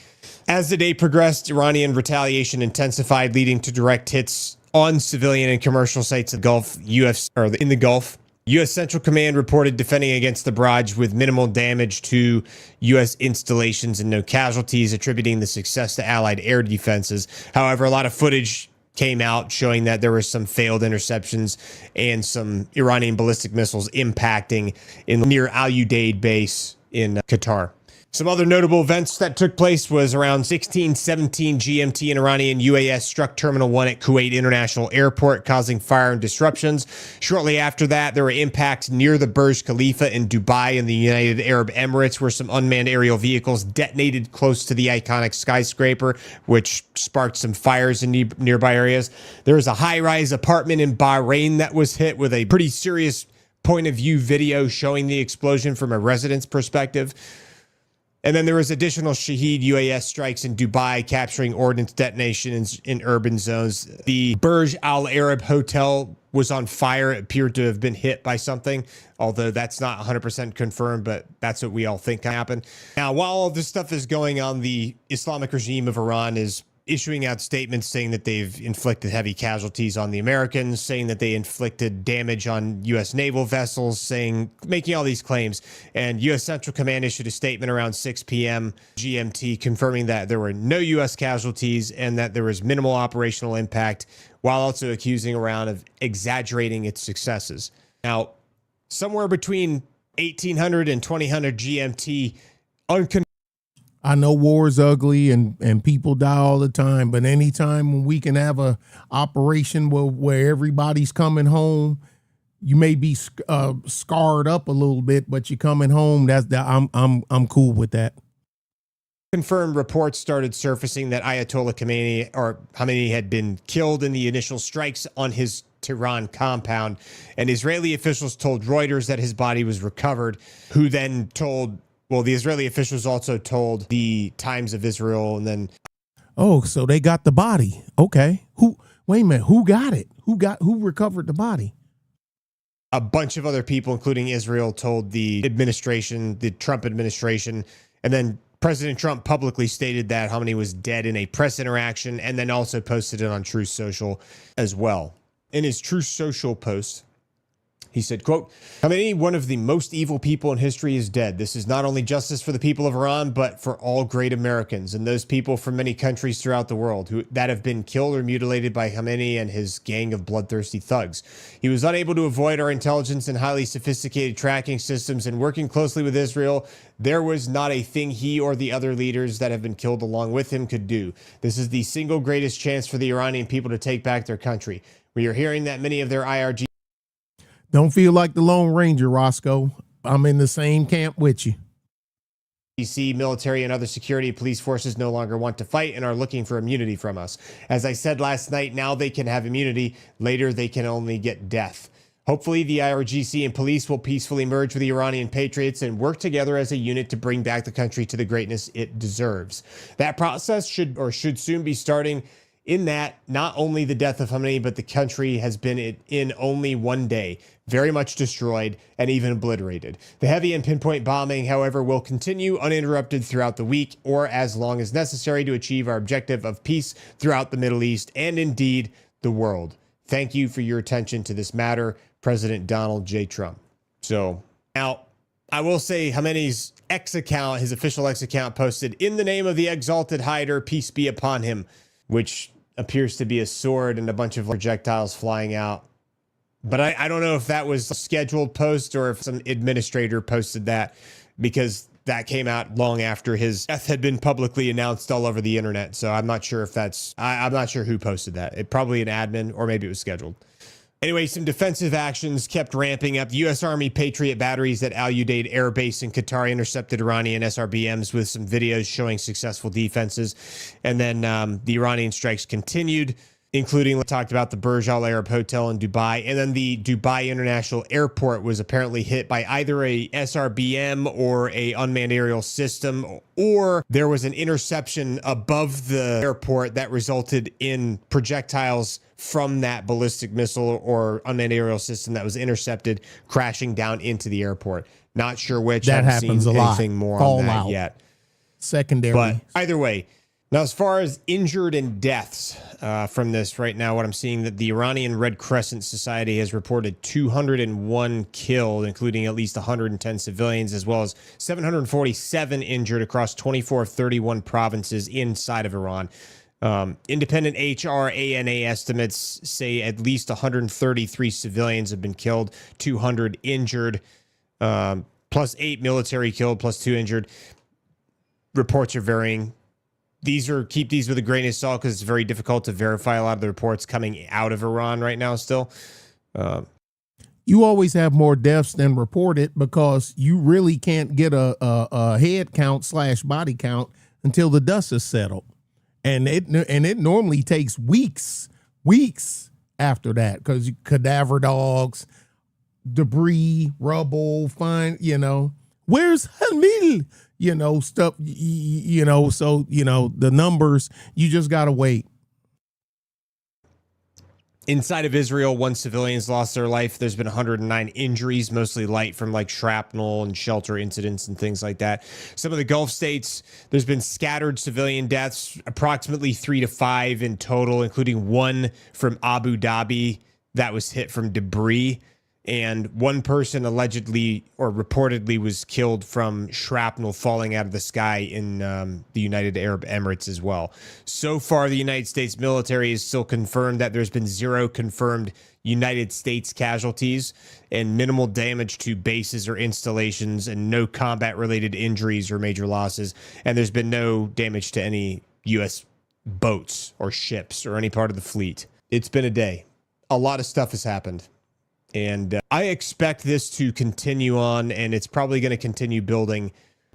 D: As the day progressed, Iranian retaliation intensified, leading to direct hits on civilian and commercial sites in the Gulf. U.S. Central Command reported defending against the barrage with minimal damage to U.S. installations and no casualties, attributing the success to Allied air defenses. However, a lot of footage came out showing that there were some failed interceptions and some Iranian ballistic missiles impacting in near Al Udeid base in Qatar. Some other notable events that took place was around 16:17 GMT, an Iranian UAS struck Terminal 1 at Kuwait International Airport, causing fire and disruptions. Shortly after that, there were impacts near the Burj Khalifa in Dubai in the United Arab Emirates, where some unmanned aerial vehicles detonated close to the iconic skyscraper, which sparked some fires in nearby areas. There was a high-rise apartment in Bahrain that was hit with a pretty serious point-of-view video showing the explosion from a resident's perspective. And then there was additional Shahed UAS strikes in Dubai, capturing ordnance detonations in urban zones. The Burj Al Arab Hotel was on fire. It appeared to have been hit by something, although that's not 100% confirmed, but that's what we all think happened. Now, while all this stuff is going on, the Islamic regime of Iran is issuing out statements saying that they've inflicted heavy casualties on the Americans, saying that they inflicted damage on U.S. naval vessels, making all these claims. And U.S. Central Command issued a statement around 6 p.m. GMT confirming that there were no U.S. casualties and that there was minimal operational impact, while also accusing Iran of exaggerating its successes. Now, somewhere between 1800 and 2000 GMT,
A: I know war's ugly and people die all the time, but anytime when we can have a operation where everybody's coming home, you may be scarred up a little bit, but you're coming home. I'm cool with that.
D: Confirmed reports started surfacing that Ayatollah Khamenei had been killed in the initial strikes on his Tehran compound, and Israeli officials told Reuters that his body was recovered, who then told, well, the Israeli officials also told the Times of Israel, and then,
A: oh, so they got the body. Okay. Wait a minute, who got it? Who recovered the body?
D: a bunch of other people, including Israel, told the administration, the Trump administration, and then President Trump publicly stated that Khamenei was dead in a press interaction, and then also posted it on Truth Social as well. In his Truth Social post, he said, quote, Khamenei, one of the most evil people in history, is dead. This is not only justice for the people of Iran, but for all great Americans and those people from many countries throughout the world that have been killed or mutilated by Khamenei and his gang of bloodthirsty thugs. He was unable to avoid our intelligence and highly sophisticated tracking systems, and working closely with Israel, there was not a thing he or the other leaders that have been killed along with him could do. This is the single greatest chance for the Iranian people to take back their country. We are hearing that many of their IRG
A: Don't feel like the Lone Ranger, Roscoe. I'm in the same camp with you.
D: DC, military, and other security police forces no longer want to fight and are looking for immunity from us. As I said last night, now they can have immunity. Later, they can only get death. Hopefully, the IRGC and police will peacefully merge with the Iranian patriots and work together as a unit to bring back the country to the greatness it deserves. That process should soon be starting, in that not only the death of Khamenei, but the country has been in only one day, very much destroyed and even obliterated. The heavy and pinpoint bombing, however, will continue uninterrupted throughout the week or as long as necessary to achieve our objective of peace throughout the Middle East and indeed the world. Thank you for your attention to this matter, President Donald J. Trump. So now I will say Khamenei's X account, his official X account, posted, "In the name of the exalted hider, peace be upon him," which appears to be a sword and a bunch of projectiles flying out. But I don't know if that was a scheduled post or if some administrator posted that, because that came out long after his death had been publicly announced all over the internet. So I'm not sure if I'm not sure who posted that. It probably an admin, or maybe it was scheduled. Anyway, some defensive actions kept ramping up. U.S. Army Patriot batteries at Al Udeid Air Base in Qatar intercepted Iranian SRBMs with some videos showing successful defenses. And then the Iranian strikes continued, including, we talked about, the Burj Al Arab Hotel in Dubai. And then the Dubai International Airport was apparently hit by either a SRBM or a unmanned aerial system, or there was an interception above the airport that resulted in projectiles from that ballistic missile or unmanned aerial system that was intercepted crashing down into the airport. Not sure which.
A: That
D: haven't
A: happens
D: seen
A: a lot.
D: anything more
A: Call
D: on that
A: out.
D: yet.
A: Secondary.
D: But either way, now as far as injured and deaths from this right now, what I'm seeing, that the Iranian Red Crescent Society has reported 201 killed, including at least 110 civilians, as well as 747 injured across 24 of 31 provinces inside of Iran. Independent HRANA estimates say at least 133 civilians have been killed, 200 injured, plus 8 military killed, plus 2 injured. Reports are varying. Keep these with a grain of salt, because it's very difficult to verify a lot of the reports coming out of Iran right now still.
A: You always have more deaths than reported, because you really can't get a head count / body count until the dust is settled. And it normally takes weeks after that, because cadaver dogs, debris, rubble, where's Hamil? Stuff, so, the numbers, you just got to wait.
D: Inside of Israel, 1 civilian's lost their life. There's been 109 injuries, mostly light from like shrapnel and shelter incidents and things like that. Some of the Gulf states, there's been scattered civilian deaths, approximately 3 to 5 in total, including 1 from Abu Dhabi that was hit from debris. And 1 person allegedly or reportedly was killed from shrapnel falling out of the sky in the United Arab Emirates as well. So far, the United States military has still confirmed that there's been 0 confirmed United States casualties and minimal damage to bases or installations and no combat-related injuries or major losses. And there's been no damage to any U.S. boats or ships or any part of the fleet. It's been a day. A lot of stuff has happened. And I expect this to continue on, and it's probably going to continue building.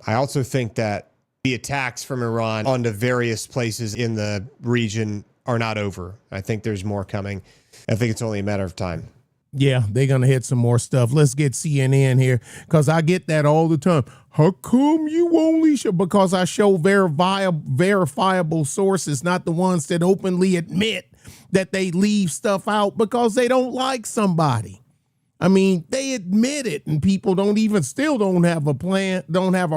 D: I also think that the attacks from Iran onto various places in the region are not over. I think there's more coming. I think it's only a matter of time.
A: Yeah, they're going to hit some more stuff. Let's get CNN here, because I get that all the time. How come you only show? Because I show verifiable sources, not the ones that openly admit that they leave stuff out because they don't like somebody. I mean, they admit it, and people still don't have a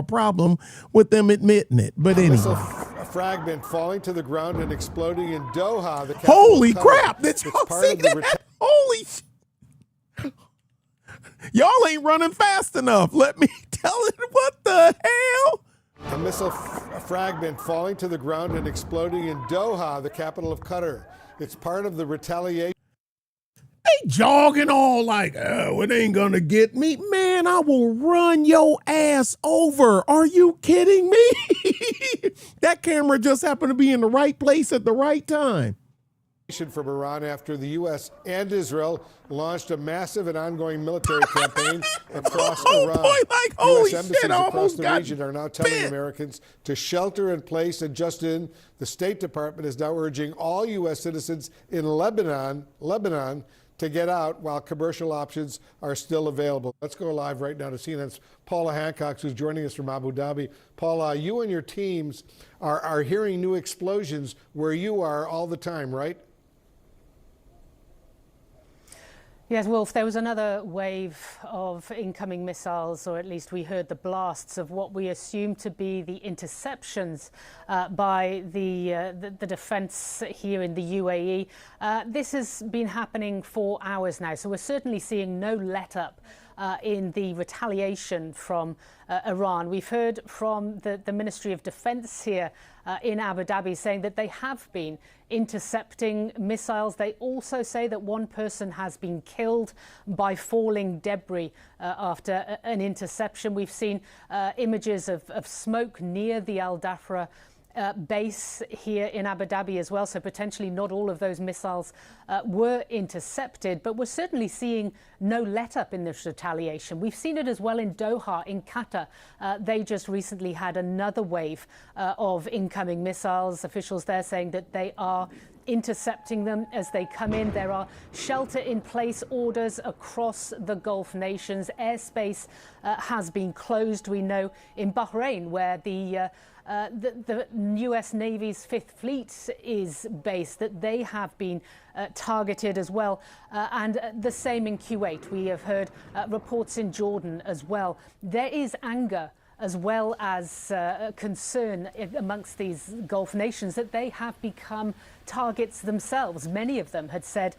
A: problem with them admitting it. But anyway.
E: A fragment falling to the ground and exploding in Doha. The
A: Holy crap. Did y'all see that? Holy shit. Y'all ain't running fast enough. Let me tell it. What the hell?
E: A missile fragment falling to the ground and exploding in Doha, the capital of Qatar. It's part of the retaliation.
A: They jogging all like, oh, it ain't gonna get me. Man, I will run your ass over. Are you kidding me? That camera just happened to be in the right place at the right time.
E: From Iran after the U.S. and Israel launched a massive and ongoing military campaign across Iran.
A: Boy, like, holy
E: U.S.
A: shit,
E: embassies
A: I
E: across
A: almost
E: the
A: got
E: region are now telling
A: bit.
E: Americans to shelter in place, and just in, the State Department is now urging all U.S. citizens in Lebanon to get out while commercial options are still available. Let's go live right now to CNN's Paula Hancock, who's joining us from Abu Dhabi. Paula, you and your teams are hearing new explosions where you are all the time, right?
F: Yes, Wolf, there was another wave of incoming missiles, or at least we heard the blasts of what we assume to be the interceptions by the defense here in the UAE. This has been happening for hours now, so we're certainly seeing no let-up in the retaliation from Iran. We've heard from the Ministry of Defense here in Abu Dhabi saying that they have been intercepting missiles. They also say that one person has been killed by falling debris after an interception. We've seen images of smoke near the Al Dhafra base here in Abu Dhabi as well, so potentially not all of those missiles were intercepted, but we're certainly seeing no let-up in this retaliation. We've seen it as well in Doha, in Qatar. They just recently had another wave of incoming missiles. Officials there saying that they are intercepting them as they come in. There are shelter-in-place orders across the Gulf nations. Airspace has been closed, we know, in Bahrain, where the U.S. Navy's Fifth Fleet is based, that they have been targeted as well. And the same in Kuwait. We have heard reports in Jordan as well. There is anger as well as concern amongst these Gulf nations that they have become targets themselves. Many of them had said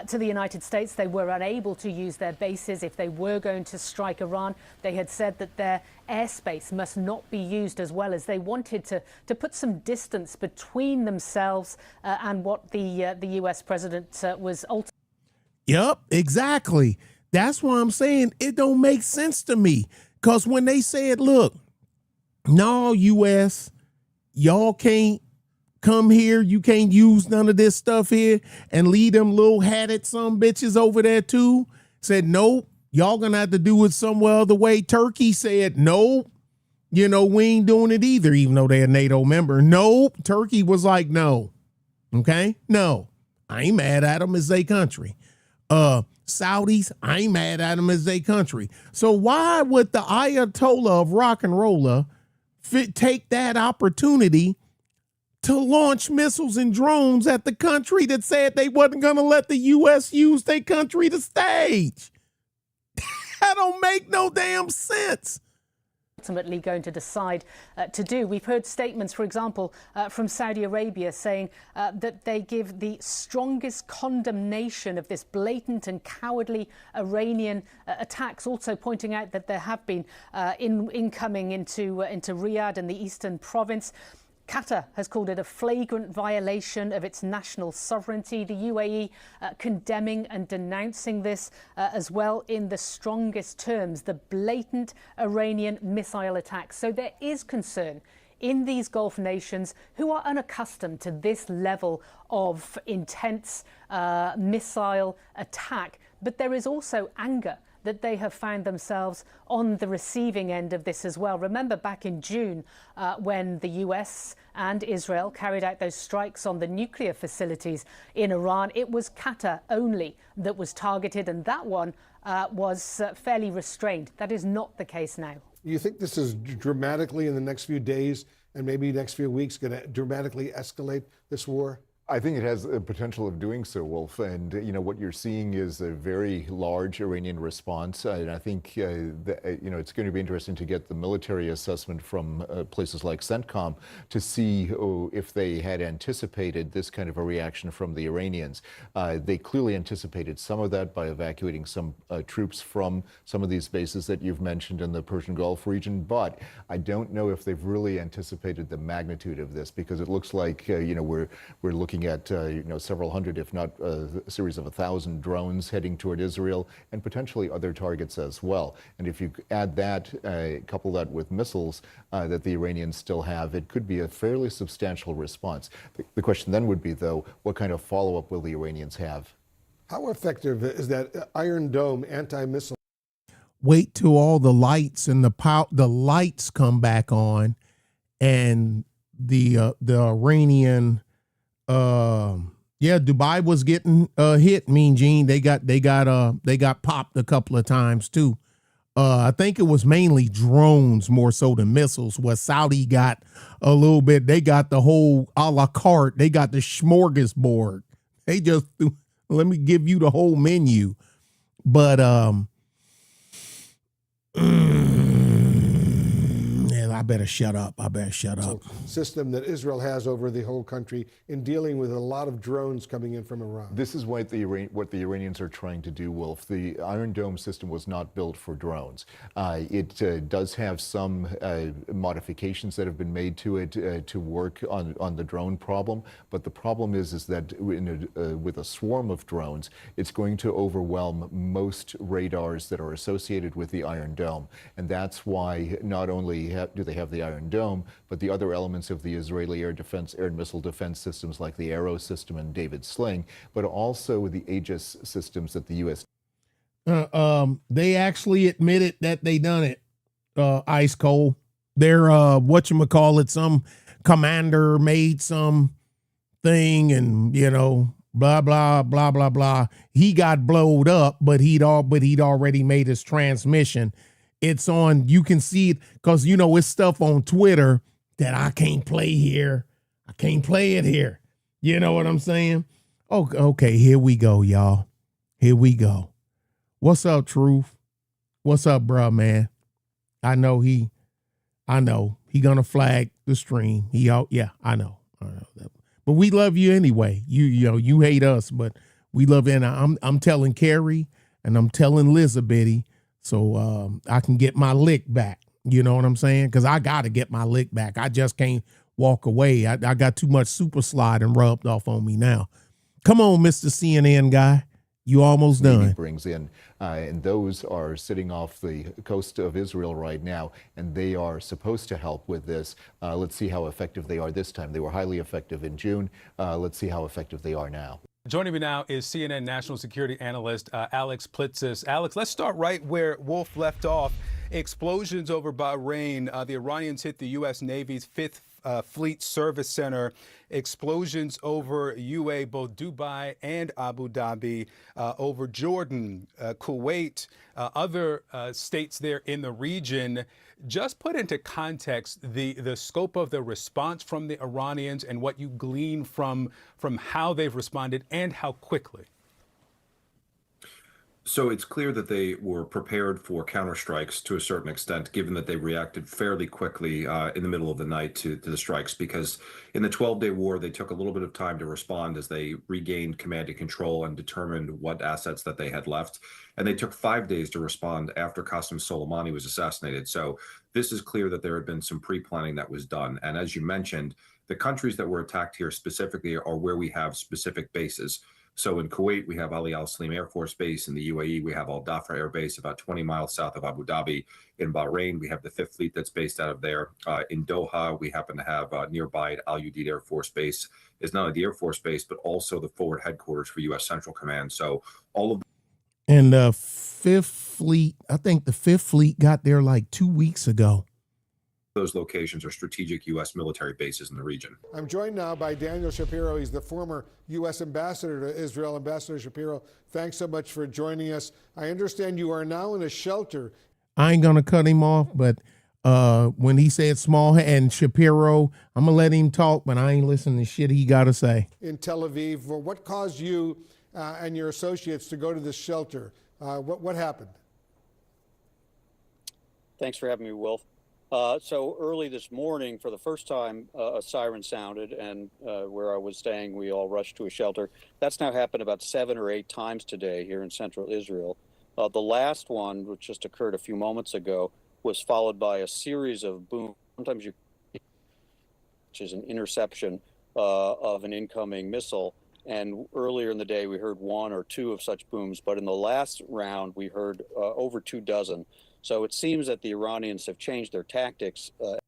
F: to the United States they were unable to use their bases if they were going to strike Iran. They had said that their airspace must not be used, as well as they wanted to put some distance between themselves and what the U.S. president was ultimately.
A: Yep, exactly. That's why I'm saying it don't make sense to me. Because when they said, look, no, U.S., y'all can't come here. You can't use none of this stuff here, and leave them little hatted some bitches over there too. Said, nope, y'all gonna have to do it somewhere other way. Turkey said, nope, we ain't doing it either, even though they're a NATO member. Nope. Turkey was like, no. Okay? No. I ain't mad at them as they country. Saudis, I ain't mad at them as they country. So why would the Ayatollah of rock and roller take that opportunity to launch missiles and drones at the country that said they wasn't going to let the U.S. use their country to stage? That don't make no damn sense.
F: Ultimately going to decide to do. We've heard statements, for example, from Saudi Arabia saying that they give the strongest condemnation of this blatant and cowardly Iranian attacks, also pointing out that there have been incoming into Riyadh and the eastern province. Qatar has called it a flagrant violation of its national sovereignty. The UAE condemning and denouncing this as well in the strongest terms, the blatant Iranian missile attacks. So there is concern in these Gulf nations who are unaccustomed to this level of intense missile attack. But there is also anger that they have found themselves on the receiving end of this as well. Remember back in June when the US and Israel carried out those strikes on the nuclear facilities in Iran, it was Qatar only that was targeted, and that one was fairly restrained. That is not the case now.
E: You think this is dramatically in the next few days and maybe next few weeks going to dramatically escalate this war?
G: I think it has the potential of doing so, Wolf. And, what you're seeing is a very large Iranian response. And I think, it's going to be interesting to get the military assessment from places like CENTCOM to see if they had anticipated this kind of a reaction from the Iranians. They clearly anticipated some of that by evacuating some troops from some of these bases that you've mentioned in the Persian Gulf region. But I don't know if they've really anticipated the magnitude of this, because it looks like, we're looking at several hundred, if not a series of 1,000 drones heading toward Israel, and potentially other targets as well. And if you add that, couple that with missiles that the Iranians still have, it could be a fairly substantial response. The question then would be, though, what kind of follow-up will the Iranians have?
E: How effective is that Iron Dome anti-missile?
A: Wait till all the lights and the lights come back on, and the Iranian. Dubai was getting hit. Mean Gene, they got popped a couple of times too. I think it was mainly drones more so than missiles. Where Saudi got a little bit. They got the whole a la carte. They got the smorgasbord. They just let me give you the whole menu. But I better shut up.
E: System that Israel has over the whole country in dealing with a lot of drones coming in from Iran.
G: This is what the Iranians are trying to do, Wolf. The Iron Dome system was not built for drones. It does have some modifications that have been made to it to work on the drone problem. But the problem is that with a swarm of drones, it's going to overwhelm most radars that are associated with the Iron Dome. And that's why not only do they have the Iron Dome, but the other elements of the Israeli air and missile defense systems like the Arrow system and David Sling, but also the Aegis systems that the U.S.
A: They actually admitted that they done it, Ice Cold. They're, whatchamacallit, some commander made some thing and, blah, blah, blah, blah, blah. He got blowed up, but he'd already made his transmission. It's on, you can see it, because, it's stuff on Twitter that I can't play here. I can't play it here. You know what I'm saying? Oh, okay, here we go, y'all. Here we go. What's up, Truth? What's up, bruh, man? I know he gonna flag the stream. I know that. But we love you anyway. You hate us, but we love you. And I'm telling Carrie and I'm telling Elizabeth, so I can get my lick back. You know what I'm saying? Because I got to get my lick back. I just can't walk away. I got too much super sliding rubbed off on me now. Come on, Mr. CNN guy. You almost done.
G: Brings in, and those are sitting off the coast of Israel right now, and they are supposed to help with this. Let's see how effective they are this time. They were highly effective in June. Let's see how effective they are now.
H: Joining me now is CNN national security analyst Alex Plitzis. Alex, let's start right where Wolf left off. Explosions over Bahrain. The Iranians hit the U.S. Navy's 5th Fleet Service Center. Explosions over UAE, both Dubai and Abu Dhabi, over Jordan, Kuwait, other states there in the region. Just put into context the scope of the response from the Iranians and what you glean from how they've responded and how quickly.
I: So it's clear that they were prepared for counterstrikes to a certain extent, given that they reacted fairly quickly in the middle of the night to the strikes, because in the 12-day war, they took a little bit of time to respond as they regained command and control and determined what assets that they had left. And they took 5 days to respond after Qasem Soleimani was assassinated. So this is clear that there had been some pre-planning that was done. And as you mentioned, The countries that were attacked here specifically are where we have specific bases. So in Kuwait, we have Ali Al Salim Air Force Base. In the UAE, we have Al Dhafra Air Base, about 20 miles south of Abu Dhabi. In Bahrain, we have the Fifth Fleet that's based out of there. In Doha, we happen to have nearby Al Udeid Air Force Base is not only the Air Force Base, but also the forward headquarters for U.S. Central Command. So all of
A: And the Fifth Fleet, I think the Fifth Fleet got there like 2 weeks ago.
I: those locations are strategic U.S. military bases in the region.
E: I'm joined now by Daniel Shapiro. He's the former U.S. ambassador to Israel. Ambassador Shapiro, thanks so much for joining us. I understand you are now in a shelter.
A: I ain't going to cut him off, but when he said small and Shapiro, I'm going to let him talk, but I ain't listening to shit he got to say.
E: In Tel Aviv, well, what caused you and your associates to go to this shelter? What happened?
J: Thanks for having me, Wolf. So early this morning, for the first time, a siren sounded, and where I was staying, we all rushed to a shelter. That's now happened about 7 or 8 times today here in central Israel. The last one, which just occurred a few moments ago, was followed by a series of booms. Sometimes which is an interception of an incoming missile. And earlier in the day, we heard 1 or 2 of such booms. But in the last round, we heard over 2 dozen. So it seems that the Iranians have changed their tactics. As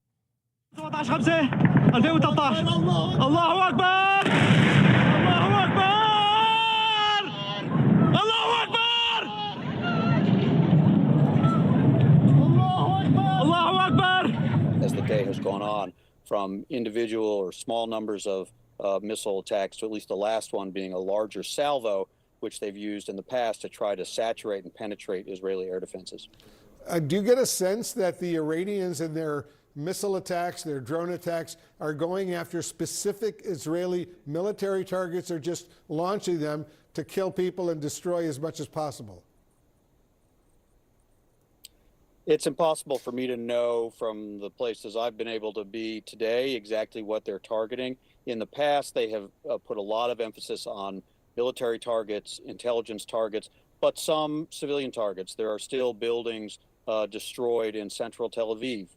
J: the day has gone on, from individual or small numbers of missile attacks to at least the last one being a larger salvo, which they've used in the past to try to saturate and penetrate Israeli air defenses.
E: Do you get a sense that the Iranians in their missile attacks, their drone attacks, are going after specific Israeli military targets or just launching them to kill people and destroy as much as possible?
J: It's impossible for me to know from the places I've been able to be today exactly what they're targeting. In the past, they have put a lot of emphasis on military targets, intelligence targets, but some civilian targets. There are still buildings destroyed in central Tel Aviv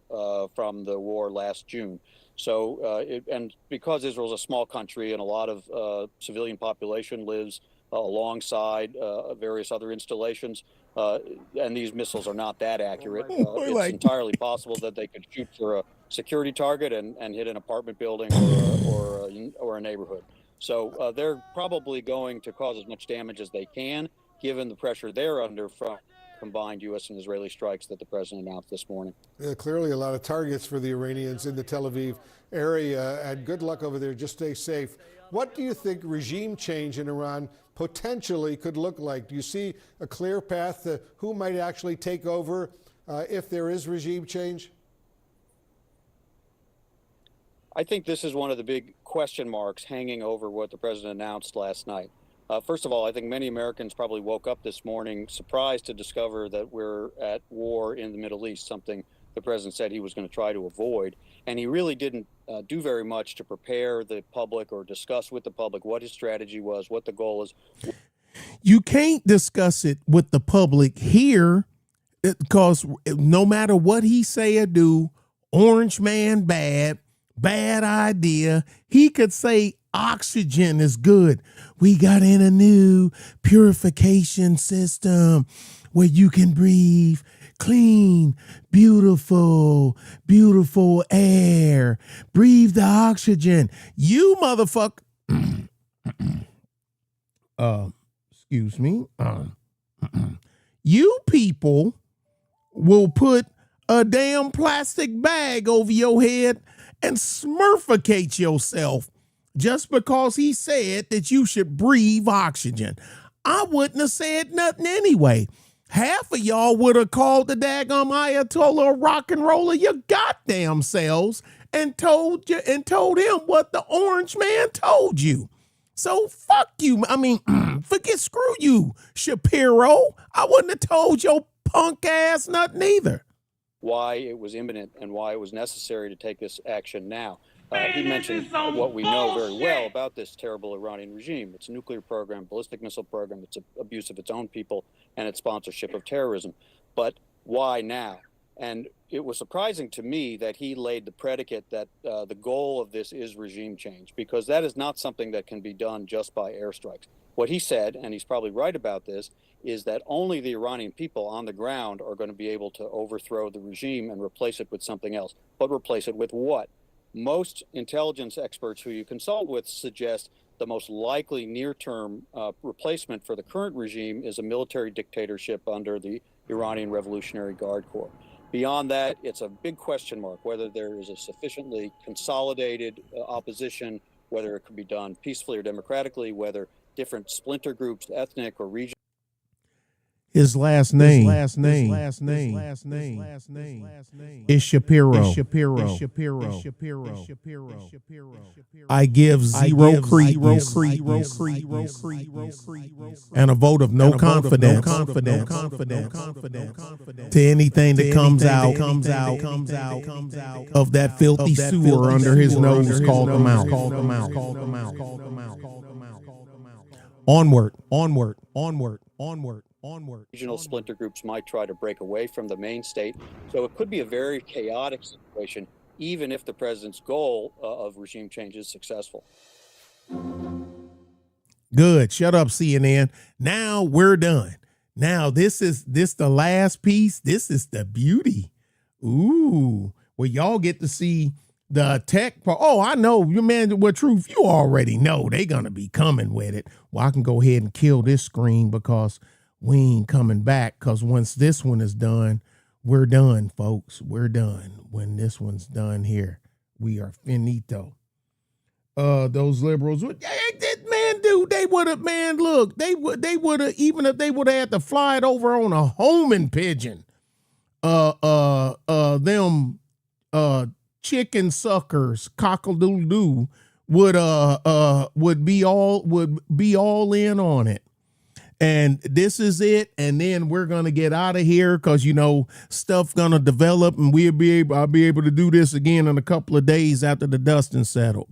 J: from the war last June. So, and because Israel's a small country and a lot of civilian population lives alongside various other installations, and these missiles are not that accurate, it's entirely possible that they could shoot for a security target and hit an apartment building or a neighborhood. So they're probably going to cause as much damage as they can, given the pressure they're under from combined U.S. and Israeli strikes that the president announced this morning.
E: Clearly a lot of targets for the Iranians in the Tel Aviv area, and good luck over there. Just stay safe. What do you think regime change in Iran potentially could look like? Do you see a clear path to who might actually take over if there is regime change?
J: I think this is one of the big question marks hanging over what the president announced last night. First of all, I think many Americans probably woke up this morning surprised to discover that we're at war in the Middle East, something the president said he was going to try to avoid. And he really didn't do very much to prepare the public or discuss with the public what his strategy was, what the goal is.
A: You can't discuss it with the public here because no matter what he say or do, Orange Man bad idea. He could say oxygen is good. We got in a new purification system where you can breathe clean, beautiful air. Breathe the oxygen. You motherfucker. Excuse me. You people will put a damn plastic bag over your head and smurficate yourself just because he said that you should breathe oxygen. I wouldn't have said nothing anyway. Half of y'all would have called the daggum Ayatollah rock and roller your goddamn selves and told him what the Orange Man told you. So fuck you. I mean, screw you, Shapiro. I wouldn't have told your punk ass nothing either.
J: Why it was imminent and why it was necessary to take this action now. He mentioned what we know very well about this terrible Iranian regime. Its nuclear program, ballistic missile program, its abuse of its own people, and its sponsorship of terrorism. But why now? And it was surprising to me that he laid the predicate that the goal of this is regime change, because that is not something that can be done just by airstrikes. What he said, and he's probably right about this, is that only the Iranian people on the ground are going to be able to overthrow the regime and replace it with something else. But replace it with what? Most intelligence experts who you consult with suggest the most likely near-term replacement for the current regime is a military dictatorship under the Iranian Revolutionary Guard Corps. Beyond that, it's a big question mark whether there is a sufficiently consolidated opposition, whether it could be done peacefully or democratically, whether different splinter groups, ethnic or regional.
A: His last name is Shapiro. I give zero credence and a vote of no confidence to anything that comes out of that filthy sewer under his nose called the mouth. Onward.
J: Regional splinter groups might try to break away from the main state. So it could be a very chaotic situation, even if the president's goal of regime change is successful.
A: Good. Shut up, CNN. Now we're done. Now this the last piece. This is the beauty. Ooh, well, y'all get to see the tech part. Oh, I know, your man with Truth. You already know they gonna be coming with it. Well, I can go ahead and kill this screen because we ain't coming back, because once this one is done, we're done, folks. We're done. When this one's done here, we are finito. Those liberals, man, dude, they would have, man, look, they would have, even if they would have had to fly it over on a homing pigeon, them chicken suckers, cockle-doodle-doo, would be all in on it. And this is it. And then we're going to get out of here because, you know, stuff going to develop, and I'll be able to do this again in a couple of days after the dust is settled.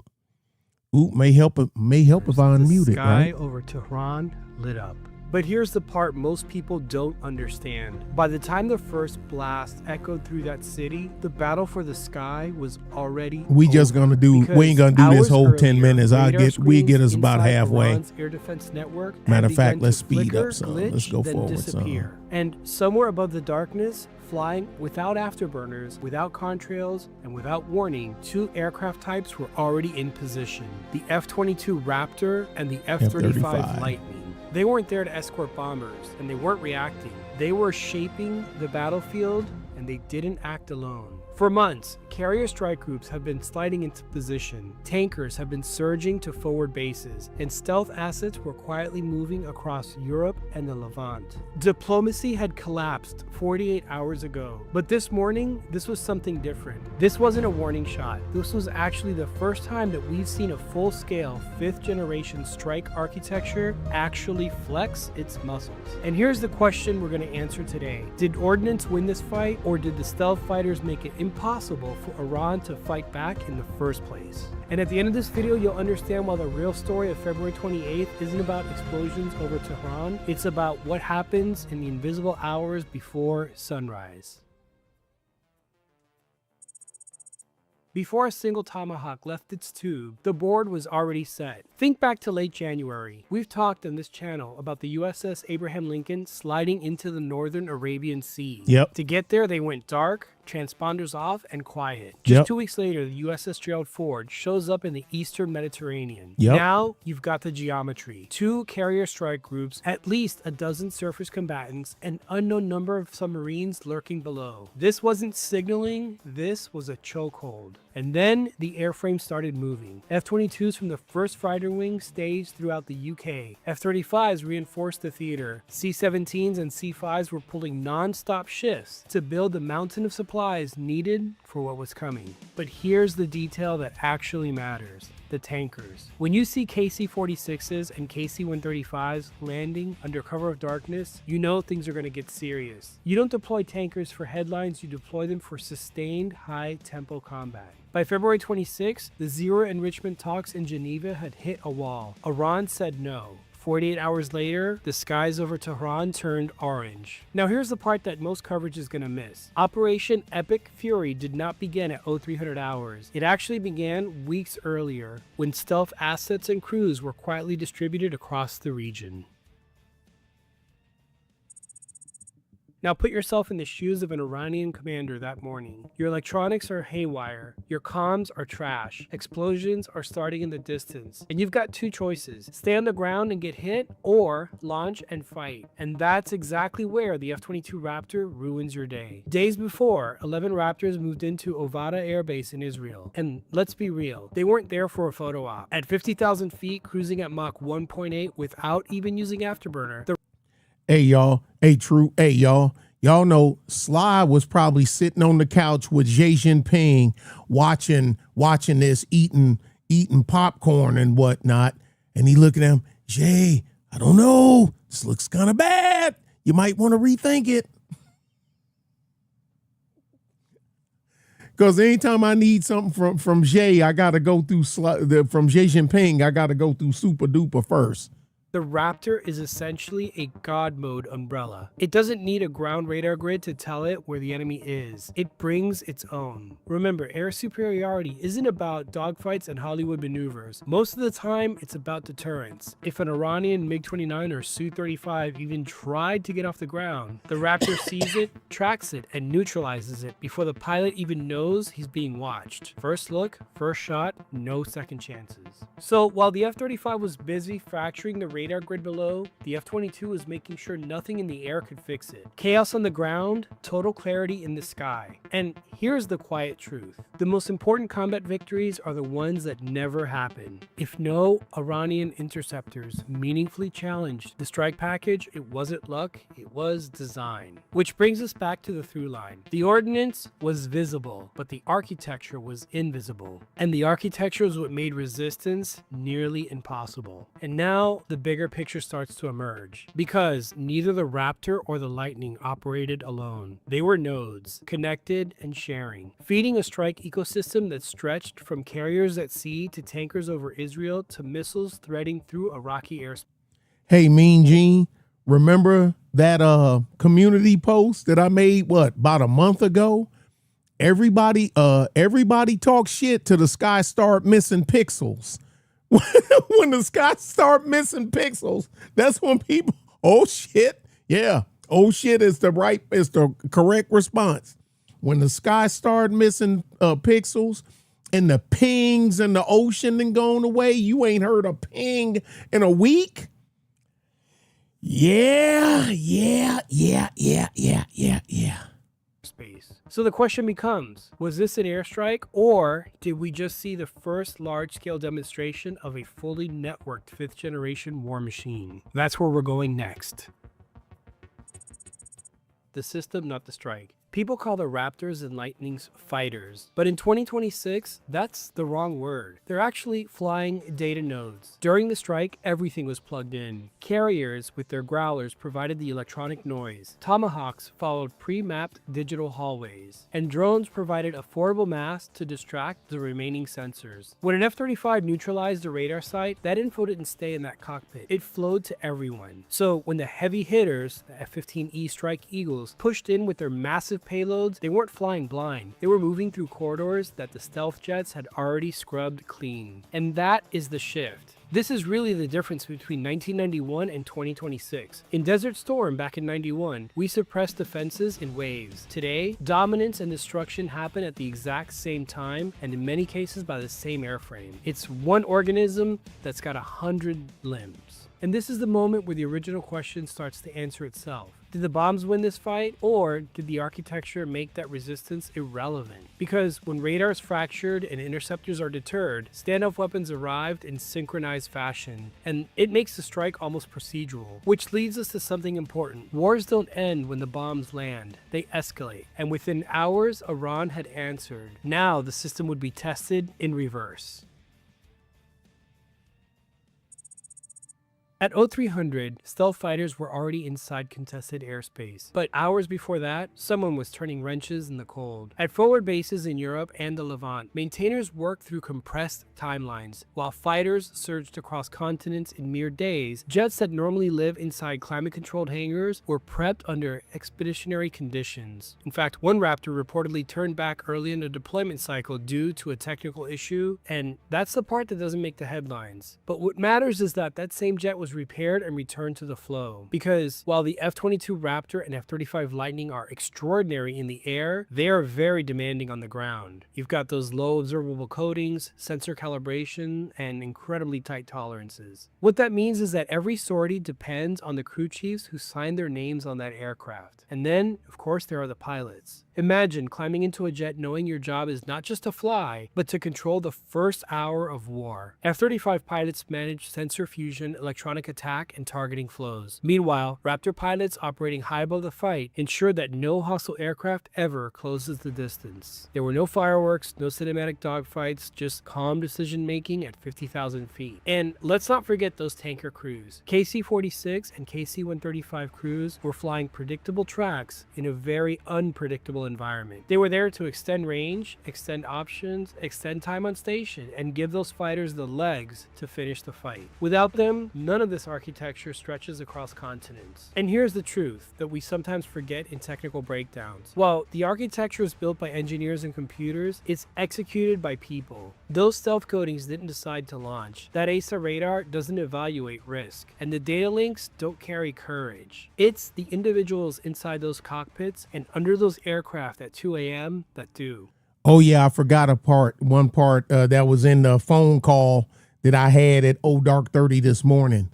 A: Ooh, may help if I unmute it, right?
K: The sky over Tehran lit up. But here's the part most people don't understand. By the time the first blast echoed through that city, the battle for the sky was already
A: we
K: over.
A: Just gonna do we ain't gonna do this whole 10 minutes. We get us about halfway.
K: Iran's air defense network
A: Matter of fact, let's
K: flicker,
A: speed up some.
K: Glitch,
A: Let's go forward
K: disappear.
A: some.
K: And somewhere above the darkness, flying without afterburners, without contrails, and without warning, two aircraft types were already in position. The F-22 Raptor and the F-35 Lightning. They weren't there to escort bombers, and they weren't reacting. They were shaping the battlefield, and they didn't act alone. For months, carrier strike groups have been sliding into position, tankers have been surging to forward bases, and stealth assets were quietly moving across Europe and the Levant. Diplomacy had collapsed 48 hours ago, but this morning, this was something different. This wasn't a warning shot. This was actually the first time that we've seen a full-scale 5th-generation strike architecture actually flex its muscles. And here's the question we're going to answer today. Did Ordnance win this fight, or did the stealth fighters make it impossible for Iran to fight back in the first place? And at the end of this video, you'll understand why the real story of February 28th isn't about explosions over Tehran. It's about what happens in the invisible hours before sunrise. Before a single Tomahawk left its tube, the board was already set. Think back to late January. We've talked on this channel about the USS Abraham Lincoln sliding into the northern Arabian Sea.
A: Yep.
K: To get there, they went dark, transponders off, and quiet. Just 2 weeks later, the USS Gerald Ford shows up in the eastern Mediterranean. Now, you've got the geometry. 2 carrier strike groups, at least a dozen surface combatants, an unknown number of submarines lurking below. This wasn't signaling, this was a chokehold. And then the airframe started moving. F-22s from the 1st Fighter Wing staged throughout the UK. F-35s reinforced the theater. C-17s and C-5s were pulling non-stop shifts to build the mountain of supplies needed for what was coming. But here's the detail that actually matters. The tankers. When you see KC-46s and KC-135s landing under cover of darkness, you know things are going to get serious. You don't deploy tankers for headlines, you deploy them for sustained high-tempo combat. By February 26, the zero enrichment talks in Geneva had hit a wall. Iran said no. 48 hours later, the skies over Tehran turned orange. Now here's the part that most coverage is going to miss. Operation Epic Fury did not begin at 0300 hours. It actually began weeks earlier, when stealth assets and crews were quietly distributed across the region. Now put yourself in the shoes of an Iranian commander that morning. Your electronics are haywire, your comms are trash, explosions are starting in the distance, and you've got two choices: stay on the ground and get hit, or launch and fight. And that's exactly where the F-22 Raptor ruins your day. Days before, 11 Raptors moved into Ovada Air Base in Israel. And let's be real, they weren't there for a photo op. At 50,000 feet, cruising at Mach 1.8 without even using afterburner, the
A: Hey, y'all. Hey, True. Hey, y'all. Y'all know Sly was probably sitting on the couch with Xi Jinping watching this, eating popcorn and whatnot. And he looking at him, Xi, I don't know. This looks kind of bad. You might want to rethink it. Because anytime I need something from Xi, I got to go through, from Xi Jinping, I got to go through Super Duper first.
K: The Raptor is essentially a God mode umbrella. It doesn't need a ground radar grid to tell it where the enemy is. It brings its own. Remember, air superiority isn't about dogfights and Hollywood maneuvers. Most of the time, it's about deterrence. If an Iranian MiG-29 or Su-35 even tried to get off the ground, the Raptor sees it, tracks it, and neutralizes it before the pilot even knows he's being watched. First look, first shot, no second chances. So while the F-35 was busy fracturing the radar grid below, the F-22 was making sure nothing in the air could fix it. Chaos on the ground, total clarity in the sky. And here's the quiet truth. The most important combat victories are the ones that never happen. If no Iranian interceptors meaningfully challenged the strike package, it wasn't luck, it was design. Which brings us back to the through line. The ordnance was visible, but the architecture was invisible. And the architecture is what made resistance nearly impossible. And now the bigger picture starts to emerge, because neither the Raptor or the Lightning operated alone. They were nodes, connected and sharing, feeding a strike ecosystem that stretched from carriers at sea to tankers over Israel to missiles threading through Iraqi airspace.
A: Hey, Mean Gene, remember that community post that I made, about a month ago? Everybody talks shit till the sky start missing pixels. When the sky start missing pixels, that's when people, oh shit, yeah, oh shit is the correct response. When the sky start missing pixels and the pings in the ocean and going away, you ain't heard a ping in a week. Yeah.
K: Space. So the question becomes, was this an airstrike, or did we just see the first large-scale demonstration of a fully networked 5th-generation war machine? That's where we're going next. The system, not the strike. People call the Raptors and Lightnings fighters, but in 2026, that's the wrong word. They're actually flying data nodes. During the strike, everything was plugged in. Carriers with their growlers provided the electronic noise. Tomahawks followed pre-mapped digital hallways, and drones provided affordable mass to distract the remaining sensors. When an F-35 neutralized a radar site, that info didn't stay in that cockpit. It flowed to everyone. So when the heavy hitters, the F-15E Strike Eagles, pushed in with their massive payloads, they weren't flying blind. They were moving through corridors that the stealth jets had already scrubbed clean. And that is the shift. This is really the difference between 1991 and 2026. In Desert Storm back in 91, we suppressed defenses in waves. Today, dominance and destruction happen at the exact same time, and in many cases by the same airframe. It's one organism that's got 100 limbs. And this is the moment where the original question starts to answer itself. Did the bombs win this fight, or did the architecture make that resistance irrelevant? Because when radars fractured and interceptors are deterred, standoff weapons arrived in synchronized fashion, and it makes the strike almost procedural. Which leads us to something important. Wars don't end when the bombs land, they escalate. And within hours, Iran had answered. Now the system would be tested in reverse. At 0300, stealth fighters were already inside contested airspace, but hours before that, someone was turning wrenches in the cold. At forward bases in Europe and the Levant, maintainers worked through compressed timelines, while fighters surged across continents in mere days. Jets that normally live inside climate-controlled hangars were prepped under expeditionary conditions. In fact, one Raptor reportedly turned back early in the deployment cycle due to a technical issue, and that's the part that doesn't make the headlines. But what matters is that that same jet was repaired and returned to the flow. Because while the F-22 Raptor and F-35 Lightning are extraordinary in the air, they are very demanding on the ground. You've got those low observable coatings, sensor calibration, and incredibly tight tolerances. What that means is that every sortie depends on the crew chiefs who sign their names on that aircraft. And then, of course, there are the pilots. Imagine climbing into a jet knowing your job is not just to fly, but to control the first hour of war. F-35 pilots manage sensor fusion, electronic attack, and targeting flows. Meanwhile, Raptor pilots operating high above the fight ensure that no hostile aircraft ever closes the distance. There were no fireworks, no cinematic dogfights, just calm decision-making at 50,000 feet. And let's not forget those tanker crews. KC-46 and KC-135 crews were flying predictable tracks in a very unpredictable environment. They were there to extend range, extend options, extend time on station, and give those fighters the legs to finish the fight. Without them, none of this architecture stretches across continents. And here's the truth that we sometimes forget in technical breakdowns. While the architecture is built by engineers and computers, it's executed by people. Those stealth coatings didn't decide to launch. That ASA radar doesn't evaluate risk. And the data links don't carry courage. It's the individuals inside those cockpits and under those aircraft at 2 a.m. that do.
A: Oh yeah, I forgot one part that was in the phone call that I had at dark 30 this morning.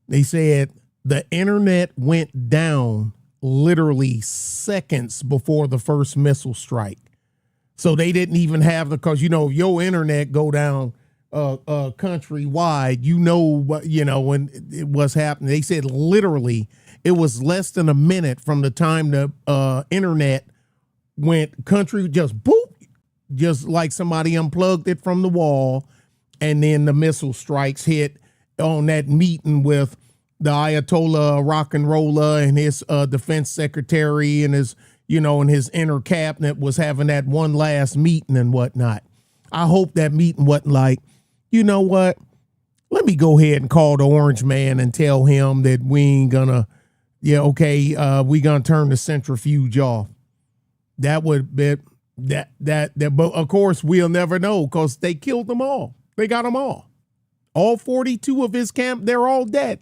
A: They said the internet went down literally seconds before the first missile strike. So they didn't even have because your internet go down countrywide, when it was happening. They said literally it was less than a minute from the time the internet went country, just boop, just like somebody unplugged it from the wall, and then the missile strikes hit on that meeting with the Ayatollah rock and roller and his defense secretary and his inner cabinet was having that one last meeting and whatnot. I hope that meeting wasn't like, you know what, let me go ahead and call the orange man and tell him that we ain't gonna, we gonna turn the centrifuge off. That would be that, but of course we'll never know because they killed them all. They got them all 42 of his camp. They're all dead.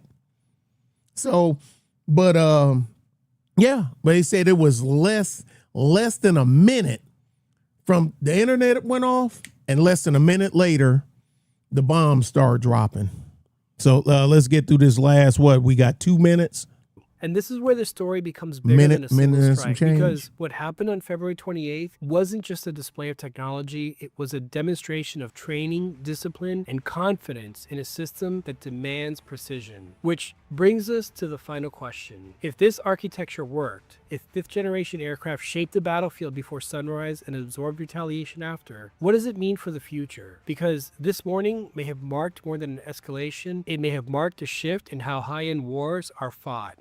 A: So, but they said it was less than a minute from the internet went off, and less than a minute later, the bombs start dropping. So let's get through this last. We got 2 minutes.
K: And this is where the story becomes bigger than a single strike, because what happened on February 28th wasn't just a display of technology, it was a demonstration of training, discipline, and confidence in a system that demands precision. Which brings us to the final question. If this architecture worked, if fifth-generation aircraft shaped the battlefield before sunrise and absorbed retaliation after, what does it mean for the future? Because this morning may have marked more than an escalation, it may have marked a shift in how high-end wars are fought.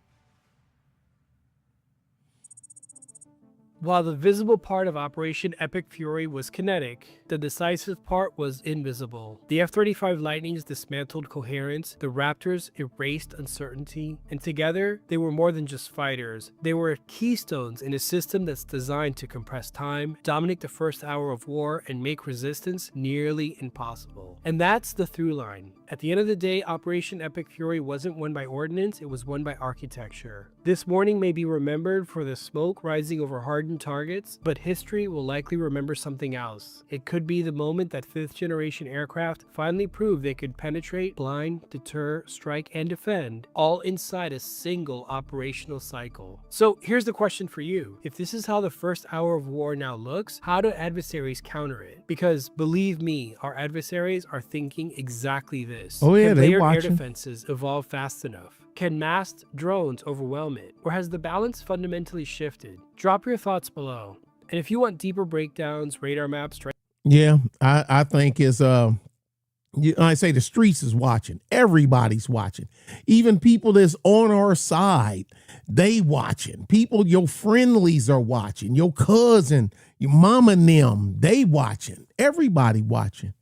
K: While the visible part of Operation Epic Fury was kinetic, the decisive part was invisible. The F-35 Lightnings dismantled coherence, the Raptors erased uncertainty, and together, they were more than just fighters. They were keystones in a system that's designed to compress time, dominate the first hour of war, and make resistance nearly impossible. And that's the through line. At the end of the day, Operation Epic Fury wasn't won by ordnance, it was won by architecture. This morning may be remembered for the smoke rising over hardened targets, but history will likely remember something else. It could be the moment that fifth-generation aircraft finally proved they could penetrate, blind, deter, strike, and defend, all inside a single operational cycle. So here's the question for you. If this is how the first hour of war now looks, how do adversaries counter it? Because believe me, our adversaries are thinking exactly this.
A: Oh yeah,
K: Can
A: they're
K: layered air
A: watching.
K: defenses evolve fast enough? Can masked drones overwhelm it? Or has the balance fundamentally shifted? Drop your thoughts below. And if you want deeper breakdowns, radar maps,
A: Yeah, I think it's I say the streets is watching. Everybody's watching. Even people that's on our side, they watching. People, your friendlies are watching. Your cousin, your mama and them, they watching. Everybody watching.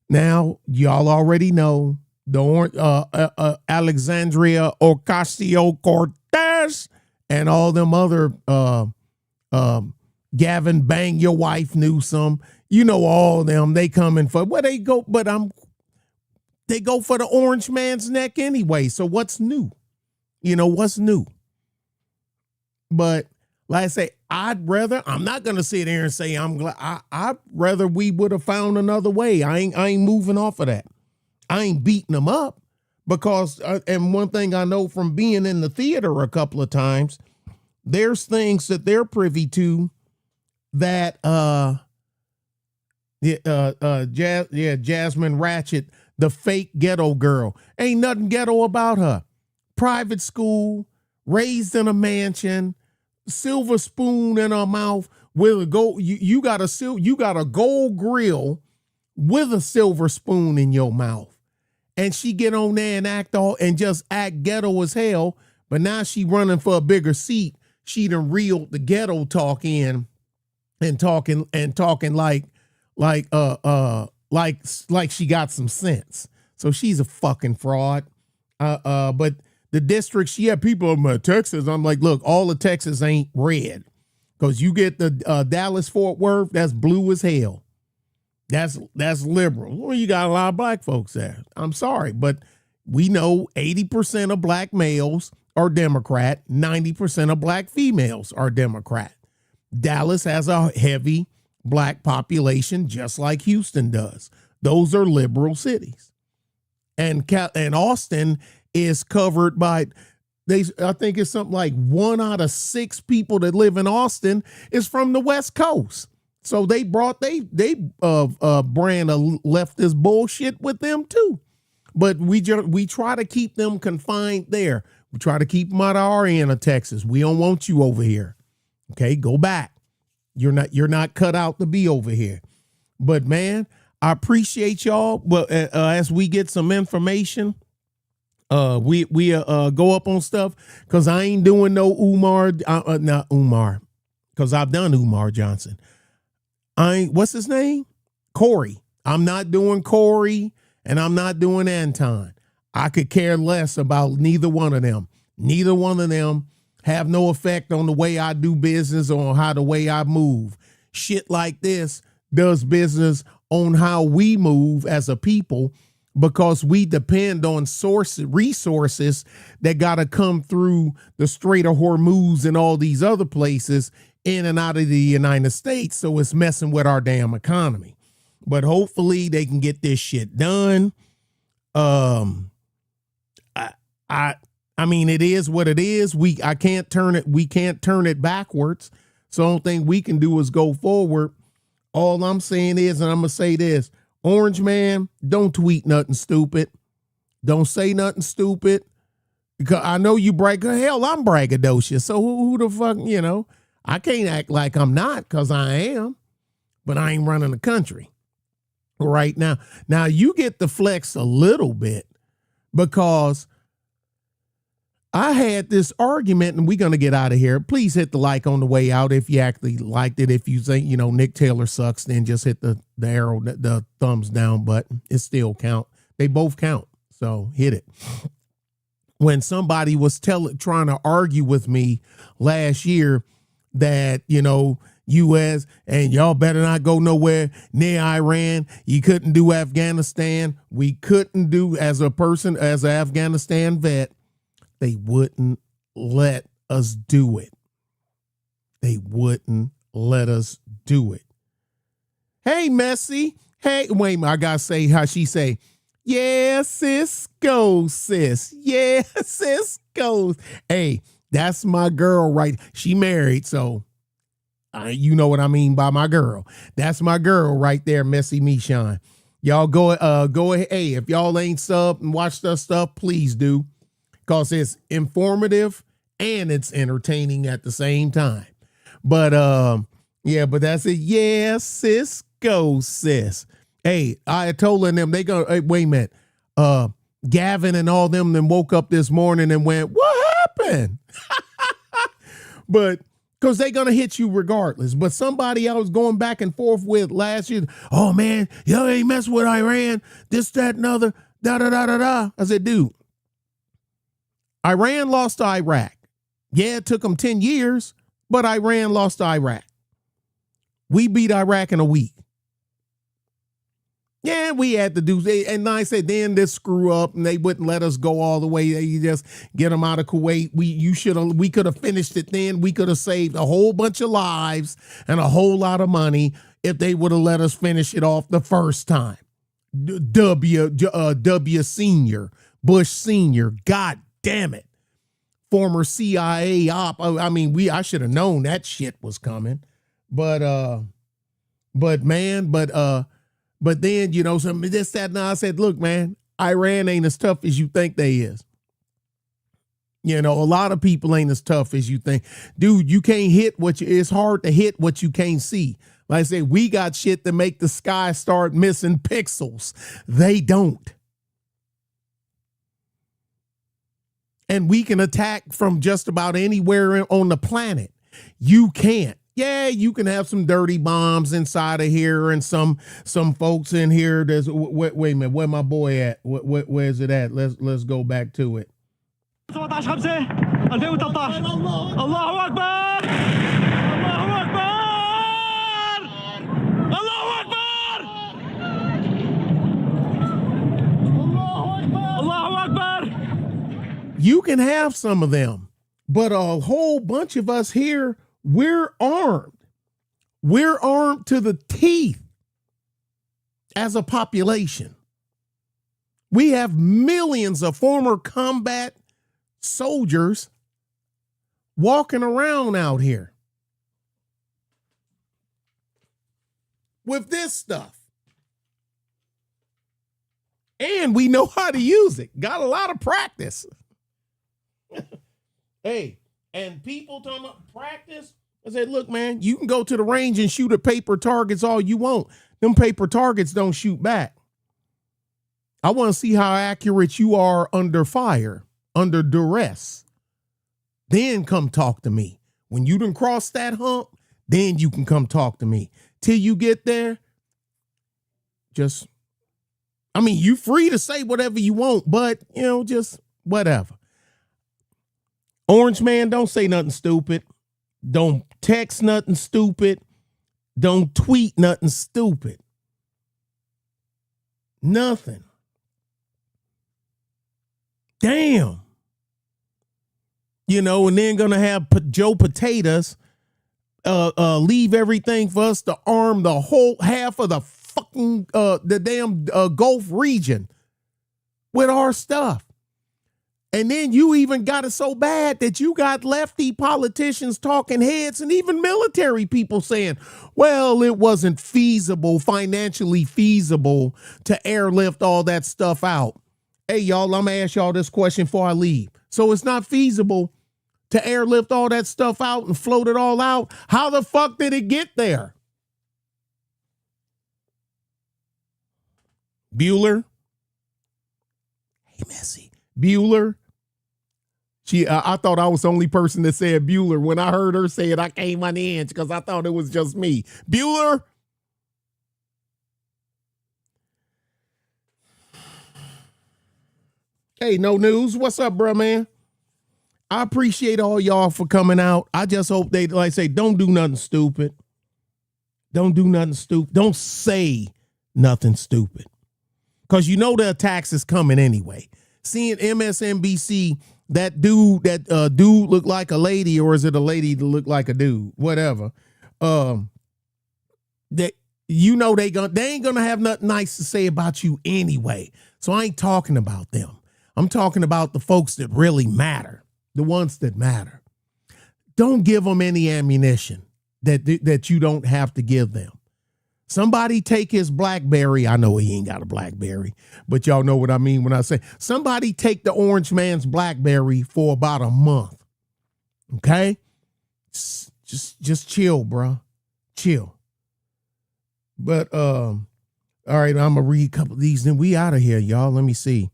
A: Now, y'all already know the Alexandria Ocasio-Cortez and all them other Gavin Bang Your Wife Newsom. You know, all them, they coming for, well, they go, but they go for the orange man's neck anyway. So what's new? You know, what's new? But like I say, I'm not going to sit there and say I'm glad. I'd rather we would have found another way. I ain't moving off of that. I ain't beating them up because, and one thing I know from being in the theater a couple of times, there's things that they're privy to that, Jasmine Ratchet, the fake ghetto girl. Ain't nothing ghetto about her. Private school, raised in a mansion, silver spoon in her mouth with a gold. You got a gold grill with a silver spoon in your mouth, and she get on there and just act ghetto as hell. But now she running for a bigger seat. She done reeled the ghetto talk in and talking like she got some sense. So she's a fucking fraud. But the districts, people in Texas, I'm like, look, all of Texas ain't red. Because you get the Dallas Fort Worth, that's blue as hell. That's liberal. Well, you got a lot of black folks there. I'm sorry, but we know 80% of black males are Democrat, 90% of black females are Democrat. Dallas has a heavy black population, just like Houston does. Those are liberal cities. And Austin is covered by, I think it's something like 1 out of 6 people that live in Austin is from the West Coast. So they brought they brand of leftist bullshit with them too. But we try to keep them confined there. We try to keep them out of our end of Texas. We don't want you over here. Okay, go back. You're not cut out to be over here. But man, I appreciate y'all. But as we get some information, we go up on stuff because I ain't doing no not Umar, because I've done Umar Johnson. What's his name? Corey. I'm not doing Corey, and I'm not doing Anton. I could care less about neither one of them. Neither one of them have no effect on the way I do business or on how the way I move. Shit like this does business on how we move as a people, because we depend on resources that got to come through the Strait of Hormuz and all these other places in and out of the United States. So it's messing with our damn economy. But hopefully they can get this shit done. I mean, it is what it is. We can't turn it backwards. So the only thing we can do is go forward. All I'm saying is, and I'm gonna say this, Orange Man, don't tweet nothing stupid. Don't say nothing stupid. Because I know you hell, I'm braggadocious. So who the fuck, I can't act like I'm not, because I am. But I ain't running the country right now. Now you get to flex a little bit, because I had this argument, and we're going to get out of here. Please hit the like on the way out if you actually liked it. If you think, Nick Taylor sucks, then just hit the arrow, the thumbs down button. It still count. They both count. So hit it. When somebody was trying to argue with me last year that, U.S. and y'all better not go nowhere near Iran. You couldn't do Afghanistan. We couldn't do, as an Afghanistan vet, they wouldn't let us do it. They wouldn't let us do it. Hey, Messi. Hey, wait a minute. I got to say how she say, yeah, sis, go, sis. Yeah, sis, go. Hey, that's my girl, right? She married, so you know what I mean by my girl. That's my girl right there, Messi Michon. Y'all go ahead. Hey, if y'all ain't sub and watch the stuff, please do. Because it's informative and it's entertaining at the same time. But but that's it. Yeah, sis, go, sis. Hey, I had told them they go, hey, wait a minute. Gavin and all them then woke up this morning and went, what happened? But because they're going to hit you regardless. But somebody I was going back and forth with last year, oh man, y'all ain't mess with Iran, this, that, and other, da-da-da-da-da. I said, dude, Iran lost to Iraq. Yeah, it took them 10 years, but Iran lost to Iraq. We beat Iraq in a week. Yeah, we had to do, and I said, then this screw up, and they wouldn't let us go all the way. They just get them out of Kuwait. We could have finished it then. We could have saved a whole bunch of lives and a whole lot of money if they would have let us finish it off the first time. W Senior, Bush Senior, God damn it. Former CIA op. I mean, I should have known that shit was coming. But then, you know, some this, that, and I said, look, man, Iran ain't as tough as you think they is. You know, a lot of people ain't as tough as you think. Dude, you can't hit it's hard to hit what you can't see. Like I say, we got shit that make the sky start missing pixels. They don't. And we can attack from just about anywhere on the planet. You can't. Yeah, you can have some dirty bombs inside of here and some folks in here. There's wait a minute, where my boy at? Where's it at? Let's go back to it. You can have some of them, but a whole bunch of us here, we're armed. We're armed to the teeth as a population. We have millions of former combat soldiers walking around out here with this stuff. And we know how to use it. Got a lot of practice. Hey, and people talking about practice. I said, look, man, you can go to the range and shoot at paper targets all you want. Them paper targets don't shoot back. I want to see how accurate you are under fire, under duress. Then come talk to me. When you done cross that hump, then you can come talk to me. Till you get there, you free to say whatever you want, but, you know, just whatever. Orange man, don't say nothing stupid. Don't text nothing stupid. Don't tweet nothing stupid. Nothing. Damn. You know, and then gonna have Joe Potatoes leave everything for us to arm the whole half of the fucking the damn Gulf region with our stuff. And then you even got it so bad that you got lefty politicians, talking heads, and even military people saying, well, it wasn't financially feasible to airlift all that stuff out. Hey, y'all, I'm going to ask y'all this question before I leave. So it's not feasible to airlift all that stuff out and float it all out? How the fuck did it get there? Bueller? Hey, Messy. Bueller? I thought I was the only person that said Bueller. When I heard her say it, I came on the edge because I thought it was just me. Bueller? Hey, no news. What's up, bro, man? I appreciate all y'all for coming out. I just hope they, like I say, don't do nothing stupid. Don't do nothing stupid. Don't say nothing stupid. Because you know the attacks is coming anyway. Seeing MSNBC, that dude look like a lady, or is it a lady that look like a dude? Whatever. That you know they ain't gonna have nothing nice to say about you anyway. So I ain't talking about them. I'm talking about the folks that really matter, the ones that matter. Don't give them any ammunition that you don't have to give them. Somebody take his BlackBerry. I know he ain't got a BlackBerry, but y'all know what I mean when I say somebody take the orange man's BlackBerry for about a month. Okay? Just chill, bro. Chill. But All right, I'm gonna read a couple of these, then we out of here, y'all. Let me see.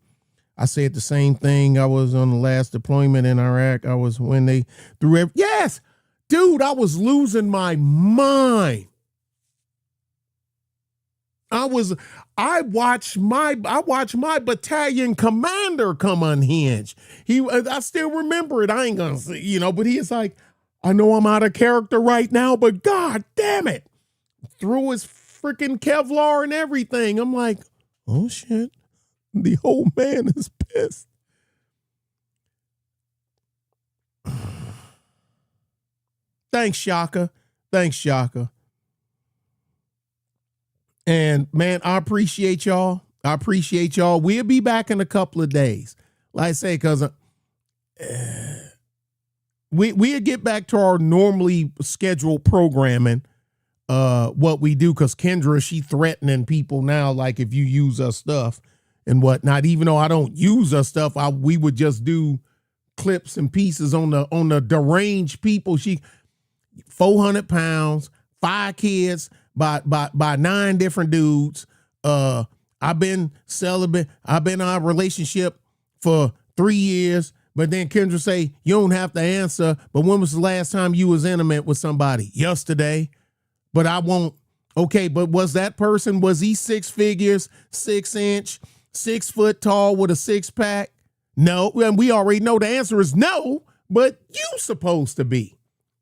A: I said the same thing. I was on the last deployment in Iraq. I was when they threw yes, dude, I was losing my mind. I watched my battalion commander come unhinged. I still remember it. I ain't gonna say, but he is like, I know I'm out of character right now, but God damn it. Threw his freaking Kevlar and everything. I'm like, oh shit. The whole man is pissed. Thanks, Shaka. And man, I appreciate y'all. We'll be back in a couple of days. Like I say, because we'll get back to our normally scheduled programming, what we do, because Kendra, she threatening people now, like if you use her stuff and whatnot, even though I don't use her stuff, we would just do clips and pieces on the deranged people. She 400 pounds, 5 kids, by 9 different dudes. I've been celibate. I've been in a relationship for 3 years. But then Kendra say, you don't have to answer. But when was the last time you was intimate with somebody? Yesterday. But I won't. Okay, but was that person, was he 6 figures, 6 inch, 6 foot tall with a 6-pack? No. And we already know the answer is no, but you supposed to be.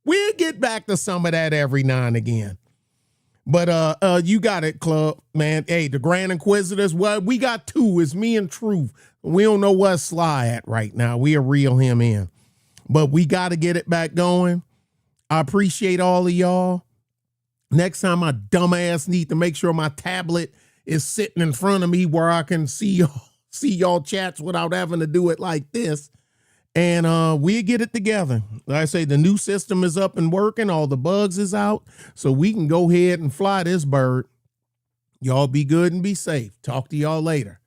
A: We'll get back to some of that every now and again. But you got it, Club, man. Hey, the Grand Inquisitors, well, we got 2. It's me and Truth. We don't know where Sly at right now. We'll reel him in. But we got to get it back going. I appreciate all of y'all. Next time, my dumb ass need to make sure my tablet is sitting in front of me where I can see y'all chats without having to do it like this. And we'll get it together. Like I say, the new system is up and working. All the bugs is out. So we can go ahead and fly this bird. Y'all be good and be safe. Talk to y'all later.